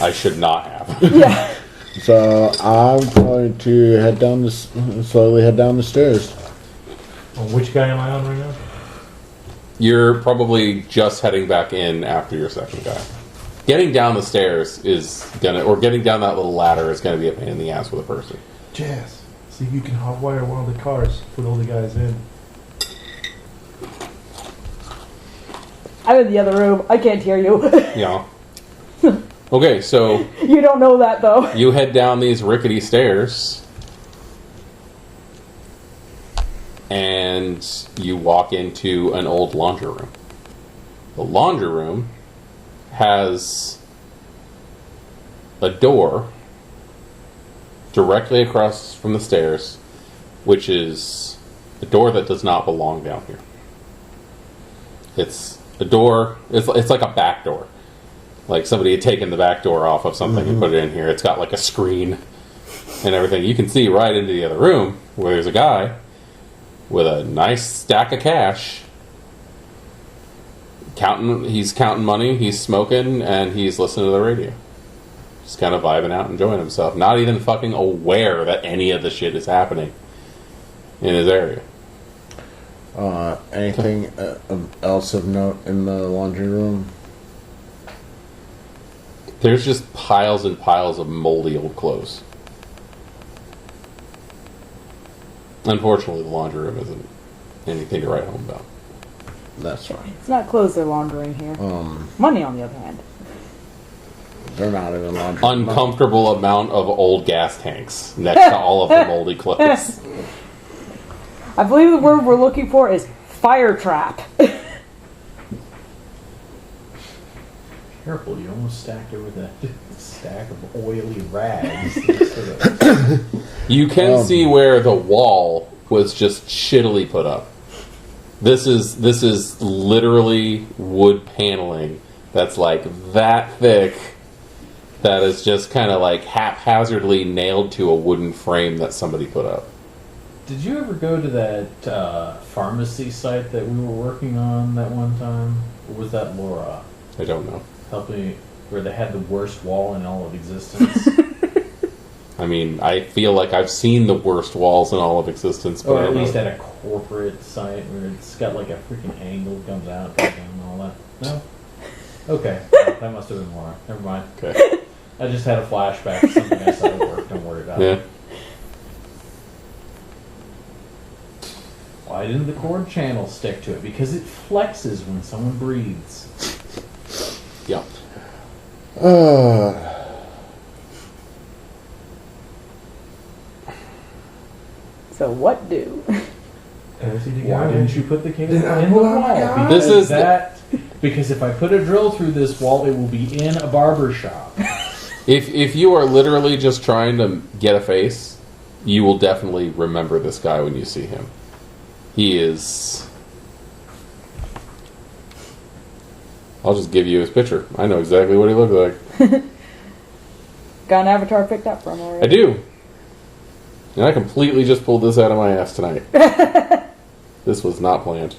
I should not have. Yeah. So I'm going to slowly head down the stairs. Which guy am I on right now? You're probably just heading back in after your second guy. Getting down the stairs or getting down that little ladder is gonna be a pain in the ass with a person. Jazz. See if you can hotwire one of the cars. Put all the guys in. I'm in the other room. I can't hear you. Yeah. Okay, so You don't know that, though. you head down these rickety stairs, and you walk into an old laundry room. The laundry room has a door directly across from the stairs, which is a door that does not belong down here. It's a door, it's like a back door. Like somebody had taken the back door off of something and put it in here. It's got like a screen and everything. You can see right into the other room where there's a guy with a nice stack of cash. He's counting money, he's smoking, and he's listening to the radio. Just kind of vibing out, enjoying himself. Not even fucking aware that any of the shit is happening in his area. Anything else of note in the laundry room? There's just piles and piles of moldy old clothes. Unfortunately, the laundry room isn't anything to write home about. That's fine. It's not clothes they're laundering here. Money, on the other hand. They're not even laundry. Uncomfortable amount of old gas tanks next to all of the moldy clothes. I believe the word we're looking for is fire trap. Careful, you almost stacked her with a stack of oily rags. You can see where the wall was just shittily put up. This is literally wood paneling that's like that thick, that is just kind of like haphazardly nailed to a wooden frame that somebody put up. Did you ever go to that pharmacy site that we were working on that one time? Or was that Laura? I don't know. Help me, where they had the worst wall in all of existence. I mean, I feel like I've seen the worst walls in all of existence, but Or I at don't least know. at a corporate site where it's got like a freaking angle that comes out and all that. No? Okay. That must have been Laura. Never mind. Okay. I just had a flashback to something I saw at work. Don't worry about Yeah. it. Why didn't the cord channel stick to it? Because it flexes when someone breathes. Yeah. So what do? Why didn't you put the cable in the pull out wall? my gun? Because This is because if I put a drill through this wall, it will be in a barber shop. If you are literally just trying to get a face, you will definitely remember this guy when you see him. He is... I'll just give you his picture. I know exactly what he looked like. Got an avatar picked up from already. I do. And I completely just pulled this out of my ass tonight. This was not planned.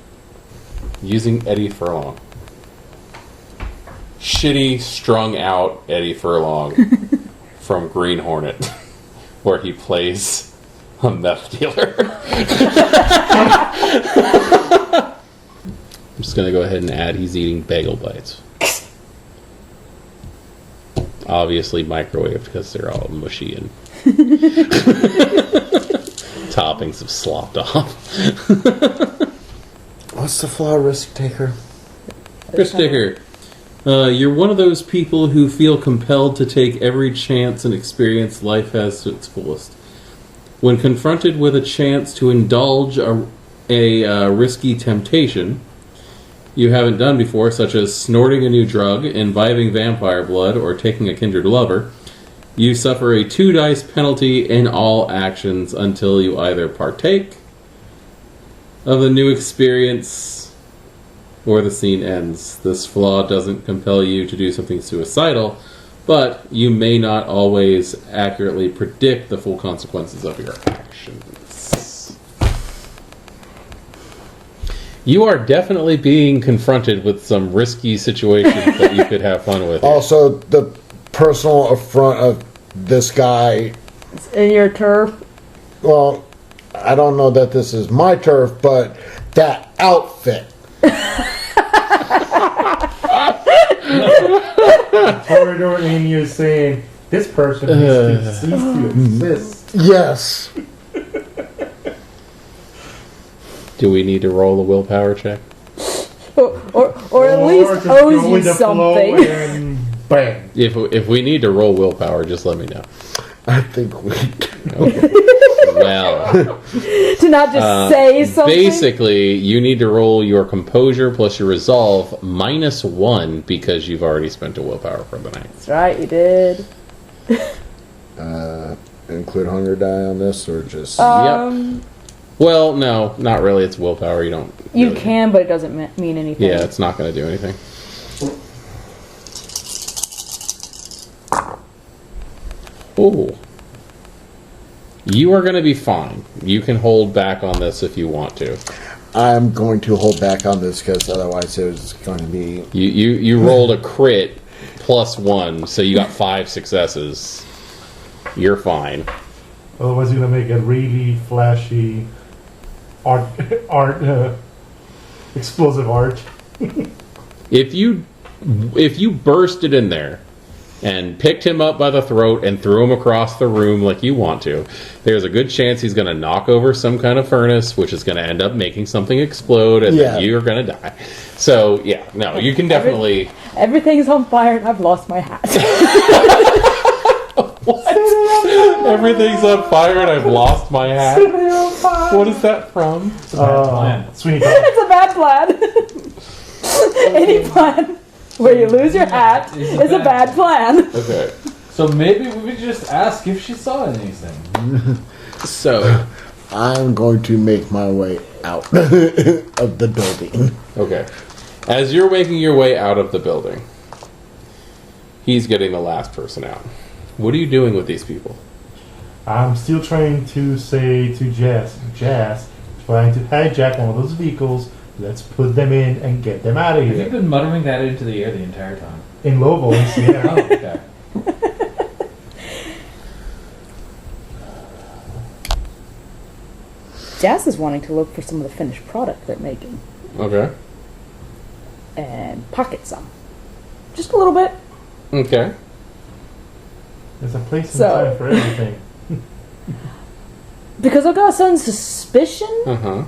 Using Eddie Furlong. Shitty, strung out Eddie Furlong from Green Hornet, where he plays a meth dealer. I'm just gonna go ahead and add he's eating bagel bites. Obviously microwaved because they're all mushy and toppings have slopped off. What's the flaw, risk taker? Chris Dicker, you're one of those people who feel compelled to take every chance and experience life as to its fullest. When confronted with a chance to indulge a risky temptation, you haven't done before, such as snorting a new drug, imbibing vampire blood, or taking a kindred lover, you suffer a 2 dice penalty in all actions until you either partake of the new experience or the scene ends. This flaw doesn't compel you to do something suicidal, but you may not always accurately predict the full consequences of your actions. You are definitely being confronted with some risky situations that you could have fun with. Also, the personal affront of this guy. It's in your turf. Well, I don't know that this is my turf, but that outfit. Corridor in you saying, this person needs to cease to exist. Yes. Do we need to roll a willpower check? Or at least just owes go you with the flow something. and bang. If we need to roll willpower, just let me know. I think we do. Okay. Well, To not just say something. basically, you need to roll your composure plus your resolve -1 because you've already spent a willpower for the night. That's right, you did. Include hunger die on this, or just... Well, no, not really. It's willpower. You don't. You really- can, but it doesn't mean anything. Yeah, it's not going to do anything. Ooh. You are going to be fine. You can hold back on this if you want to. I'm going to hold back on this because otherwise it was going to be... You rolled a crit +1, so you got 5 successes. You're fine. Otherwise, you're gonna make a really flashy art explosive art. If you bursted in there and picked him up by the throat and threw him across the room like you want to, there's a good chance he's going to knock over some kind of furnace, which is going to end up making something explode, and then you're going to die. So, yeah, no, you can definitely... Everything's on fire and I've lost my hat. What? Everything's on fire and I've lost my hat? What is that from? Sweeney Todd. It's a bad plan. Any plan where you lose your hat is a bad plan. Okay. So maybe we would just ask if she saw anything. So... I'm going to make my way out of the building. Okay. As you're making your way out of the building, he's getting the last person out. What are you doing with these people? I'm still trying to say to Jazz, trying to hijack one of those vehicles. Let's put them in and get them out of Have you here. been muttering that into the air the entire time? In low voice, yeah. Oh, okay. Jazz is wanting to look for some of the finished product they're making Okay. and pocket some. Just a little bit. Okay. There's a place and So- time for everything. Because I've got a sudden suspicion Uh-huh.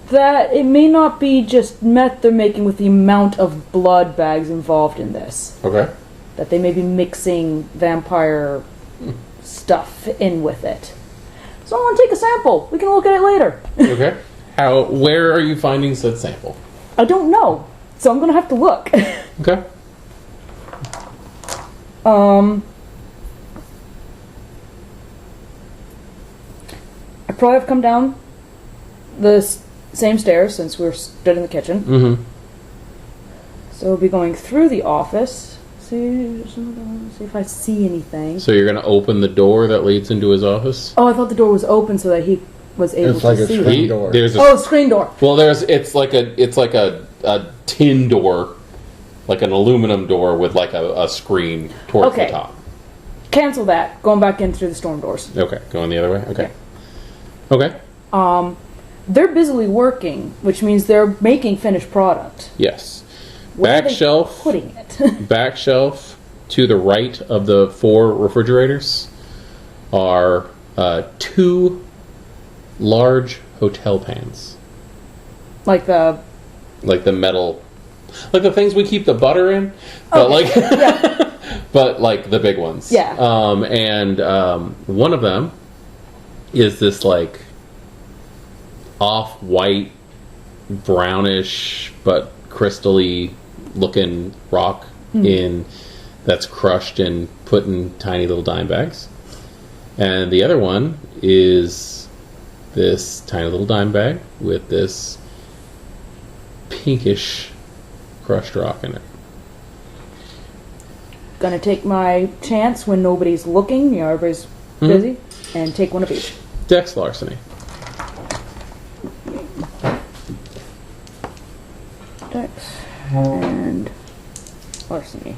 that it may not be just meth they're making with the amount of blood bags involved in this. Okay. That they may be mixing vampire stuff in with it. So I want to take a sample. We can look at it later. Okay. Where are you finding said sample? I don't know. So I'm going to have to look. Okay. I probably have come down the same stairs since we're stood in the kitchen. Mm-hmm. So we'll be going through the office. See if I see anything. So you're going to open the door that leads into his office? Oh, I thought the door was open so that he was able It's like to a see. screen it. door. There's a, Oh, screen door. well, it's like a tin door, like an aluminum door with like a screen towards Okay. the top. Cancel that. Going back in through the storm doors. Okay. Going the other way? Okay. Okay. They're busily working, which means they're making finished product. Yes. Where are Back they shelf. putting it? Back shelf to the right of the 4 refrigerators are 2 large hotel pans. Like the Like the metal, like the things we keep the butter in, but but like the big ones. Yeah. And one of them is this like off-white, brownish, but crystal-y looking rock in that's crushed and put in tiny little dime bags. And the other one is this tiny little dime bag with this pinkish crushed rock in it. Gonna take my chance when nobody's looking, everybody's busy, and take one of each. Dex larceny. Dex and larceny.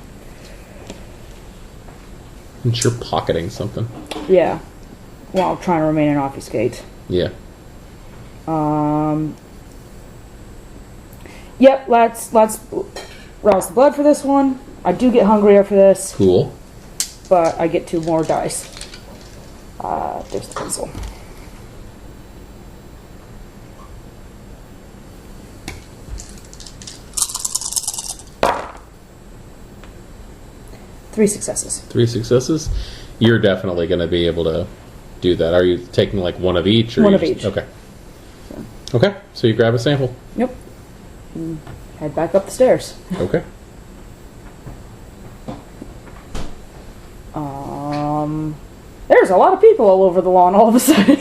And you're pocketing something. Yeah. While trying to remain an obfuscate. Yeah. Yep, let's rouse the blood for this one. I do get hungry after this, Cool. but I get 2 more dice. There's the pencil. Three successes. 3 successes. You're definitely going to be able to do that. Are you taking like one of each? Or One you of just- each. Okay. Okay. So you grab a sample. Yep. And head back up the stairs. Okay. There's a lot of people all over the lawn all of a sudden.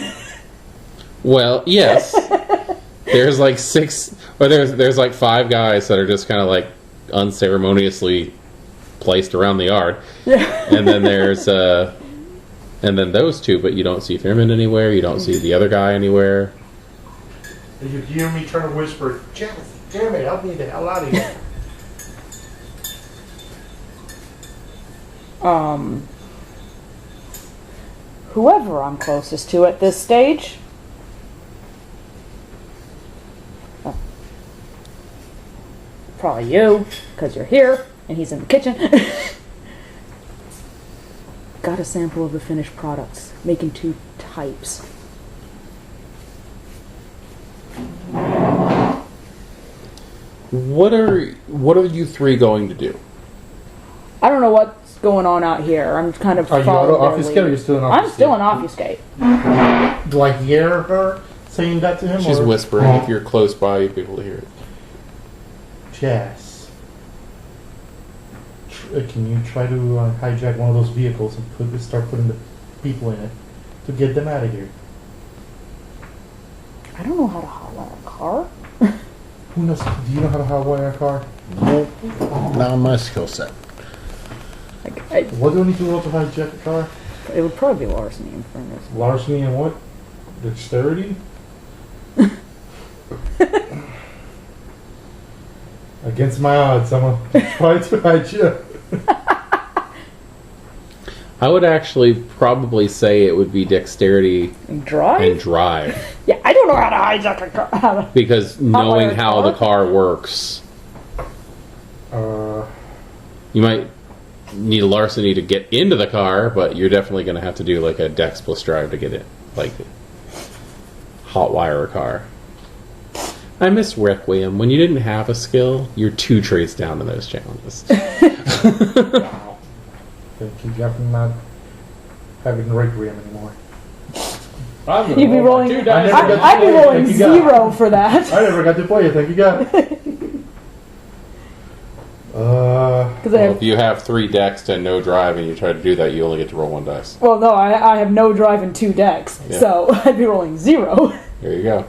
Well, yes. There's like 6, or there's like 5 guys that are just kind of like unceremoniously placed around the yard. Yeah. And then there's and then those 2, but you don't see Thurmond anywhere. You don't see the other guy anywhere. And you hear me trying to whisper, Janice, damn it, help me the hell out of here. Whoever I'm closest to at this stage. Oh. Probably you, because you're here, and he's in the kitchen. Got a sample of the finished products, making 2 types. What are you 3 going to do? I don't know what's going on out here. I'm kind of Are you following their obfuscate or lead. you're still an I'm obfuscate? still an obfuscate. Do I hear her saying that to him? She's or? whispering. If you're close by, you'd be able to hear it. Jess, can you try to hijack one of those vehicles and start putting the people in it to get them out of here? I don't know how to hotwire a car. Who knows? Do you know how to hotwire a car? Nope. Not my skill set. What do I need to roll to hijack a car? It would probably be larceny in fairness. Larceny and what? Dexterity? Against my odds, I'm gonna try to hijack. I would actually probably say it would be dexterity And drive? and drive. Yeah, I don't know how to hijack a car. Because knowing a how car? the car works, you might need a larceny to get into the car, but you're definitely going to have to do like a dex plus drive to get it, like hotwire a car. I miss Requiem. When you didn't have a skill, you're 2 traits down in those challenges. Wow. Thank you, Jeff, for not having Requiem anymore. You'd be rolling. Two dice. I'd be rolling Thank you, God. 0 for that. I never got to play it, thank you, God. Because I Well, have. if you have 3 dex and no drive and you try to do that, you only get to roll 1 dice. Well, no, I have no drive and 2 decks, Yeah. so I'd be rolling 0. There you go.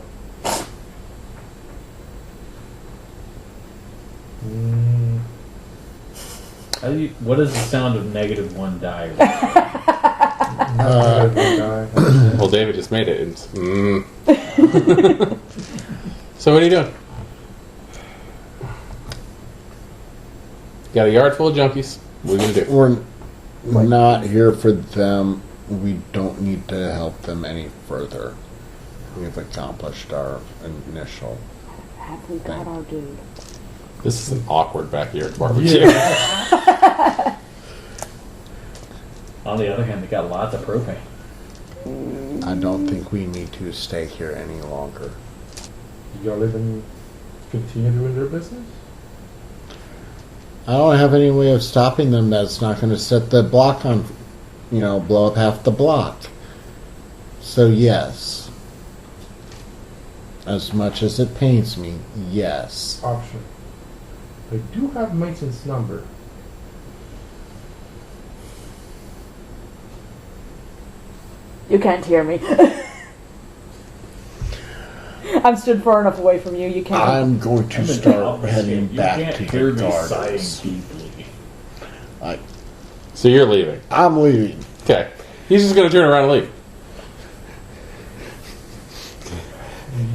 What is the sound of -1 die? Well, David just made it. It's, So what are you doing? Got a yard full of junkies. What are you gonna do? We're not here for them. We don't need to help them any further. We've accomplished our initial. Have we got our dude? This is an awkward backyard barbecue. Yeah. On the other hand, they got lots of propane. I don't think we need to stay here any longer. You gotta let them continue doing their business? I don't have any way of stopping them that's not going to set the block on, blow up half the block. So yes. As much as it pains me, yes. Option. I do have Mason's number. You can't hear me. I'm stood far enough away from you. You can't. I'm going to I'm in the start opposite. heading You back can't to hear the me gardens. sighing deeply. So you're leaving. I'm leaving. Okay. He's just going to turn around and leave.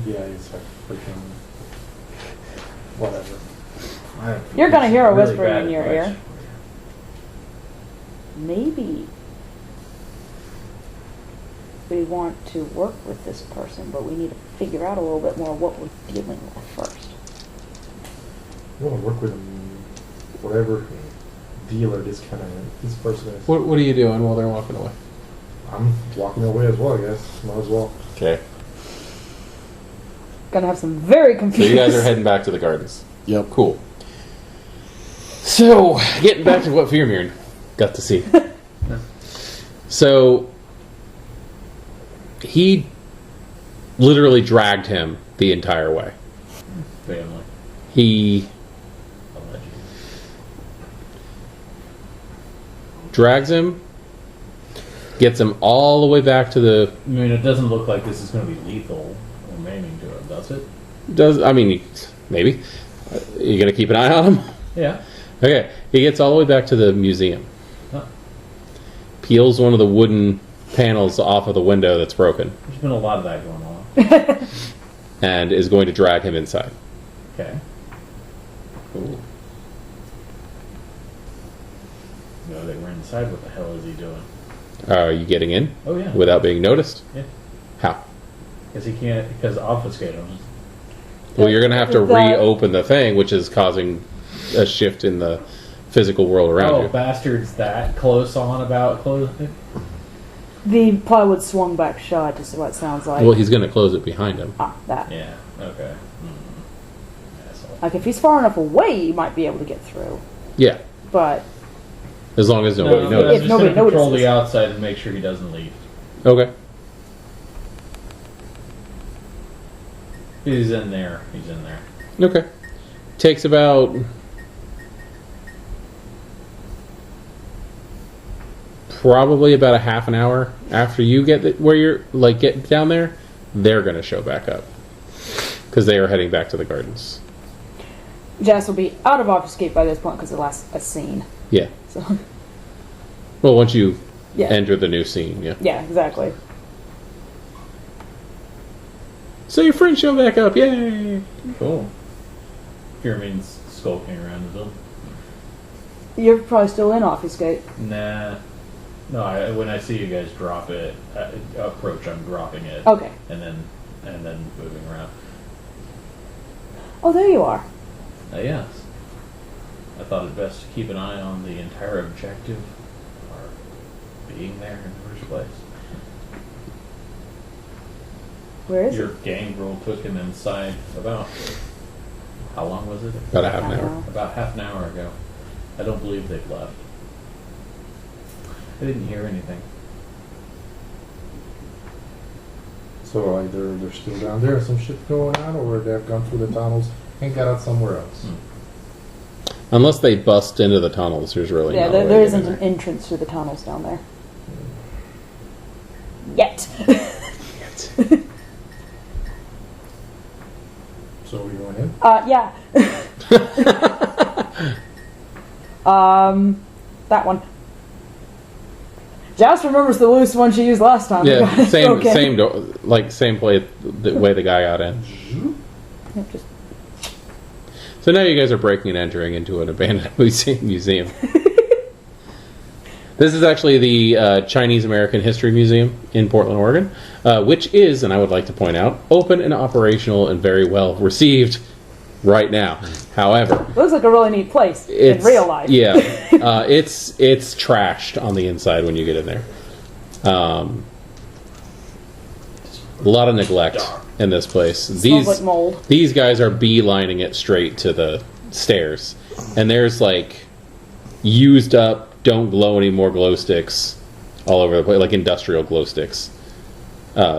Yeah, it's like freaking whatever. You're gonna hear a Really whispering bad in your advice ear. Maybe we want to work with this person, but we need to figure out a little bit more what we're dealing with first. I want to work with whatever dealer this person is. What are you doing while they're walking away? I'm walking away as well, I guess. Might as well. Okay. Gonna have some very So confused. you guys are heading back to the gardens. Yep. Cool. So, getting back to what Firmir got to see. So, he literally dragged him the entire way. Family. He Allegedly. drags him, gets him all the way back to the... I mean, it doesn't look like this is going to be lethal or maiming to him, does it? Maybe. You gonna keep an eye on him? Yeah. Okay. He gets all the way back to the museum. Huh. Peels one of the wooden panels off of the window that's broken. There's been a lot of that going on. And is going to drag him inside. Okay. Cool. Now that we're inside, what the hell is he doing? Are you getting in Oh, yeah. without being noticed? Yeah. How? Because he can't, because obfuscate him. Well, you're going to have to That- reopen the thing, which is causing a shift in the physical world around Oh, you. bastards that close on about closing? The plywood swung back shut, is what it sounds like. Well, he's going to close it behind him. That. Yeah, okay. Asshole. Like, if he's far enough away, you might be able to get through. Yeah, But, as long as nobody I'm notices. If just nobody gonna control notices. the outside and make sure he doesn't leave. Okay. He's in there. He's in there. Okay. Takes about probably about a half an hour after you get where you're get down there. They're going to show back up because they are heading back to the gardens. Jess will be out of obfuscate by this point because it lasts a scene. Yeah. So, Well, once you yeah. enter the new scene, yeah. Yeah, exactly. So your friends show back up, yay! Cool. Fear means skulking around the building. You're probably still in obfuscate. Nah. No, when I see you guys drop it, approach, I'm dropping it. Okay. And then moving around. Oh, there you are. Yes. I thought it best to keep an eye on the entire objective, or being there in the first place. Where is Your it? gangrel took him inside about, how long was it? About a half an hour. About half an hour ago. I don't believe they've left. I didn't hear anything. So either they're still down there, some shit going on, or they've gone through the tunnels and got out somewhere else. Unless they bust into the tunnels, there's really Yeah, no there, way there to isn't get an in entrance through the tunnels down there. Yet. there. So we going in? Yeah. That one. Joust remembers the loose one she used last time. Yeah, same Okay. same door, same play the way the guy got in. Yep, just So now you guys are breaking and entering into an abandoned museum. This is actually the Chinese American History Museum in Portland, Oregon, which is, and I would like to point out, open and operational and very well received right now. However, looks like a really neat place in it's real life. Yeah, it's trashed on the inside when you get in there. A lot of neglect in this place. Smells like mold. These guys are beelining it straight to the stairs, and there's used up, don't glow anymore glow sticks all over the place, like industrial glow sticks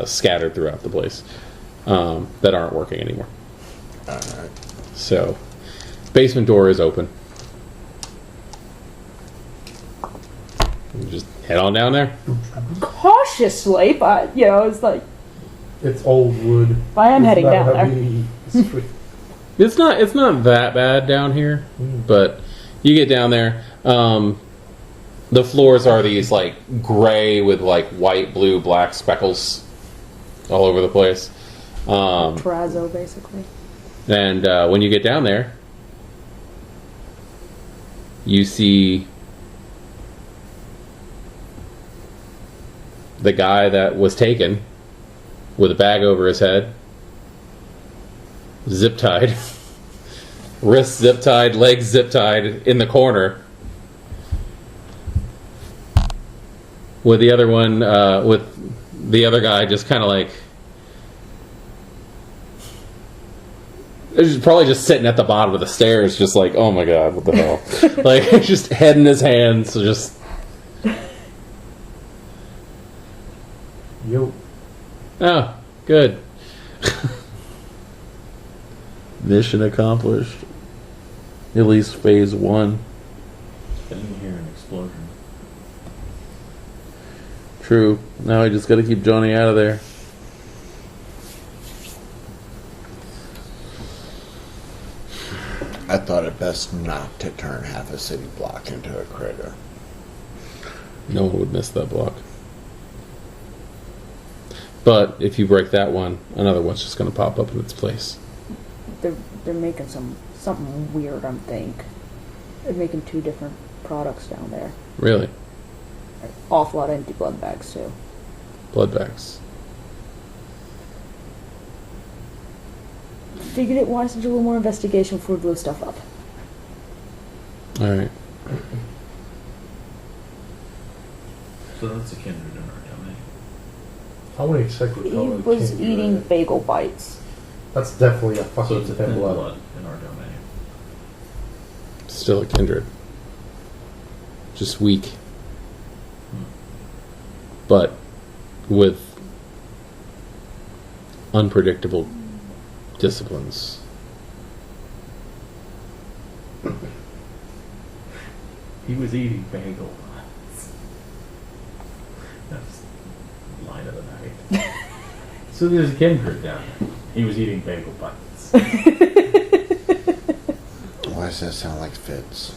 scattered throughout the place that aren't working anymore. So Basement door is open. You just head on down there. Cautiously, but it's like It's old wood. I am It's heading not down there. heavy street. It's not that bad down here, but you get down there. The floors are these like gray with like white, blue, black speckles all over the place. terrazzo, basically. And when you get down there, you see the guy that was taken with a bag over his head, zip tied, wrists zip tied, legs zip tied in the corner, with the other one, with the other guy just kind of like, he's probably just sitting at the bottom of the stairs, just like, oh my god, what the hell? Like, just head in his hands, so just. Yo. Oh, good. Mission accomplished. At least phase 1. I didn't hear an explosion. True. Now I just gotta keep Johnny out of there. I thought it best not to turn half a city block into a crater. No one would miss that block. But if you break that one, another one's just going to pop up in its place. They're making something weird. I think they're making 2 different products down there. Really? Awful lot of empty blood bags too. Blood bags. Figured it wise to do a little more investigation before we blow stuff up. Alright. So that's a kindred in our domain. I wouldn't exactly He call it was kindred. eating bagel bites. That's definitely a So fucking it's a thin thin blood. blood in our domain. Still a kindred. Just weak. But with unpredictable disciplines. He was eating bagel buns. That's the line of the night. So there's a kindred down there. He was eating bagel buns. Why does that sound like Fitz?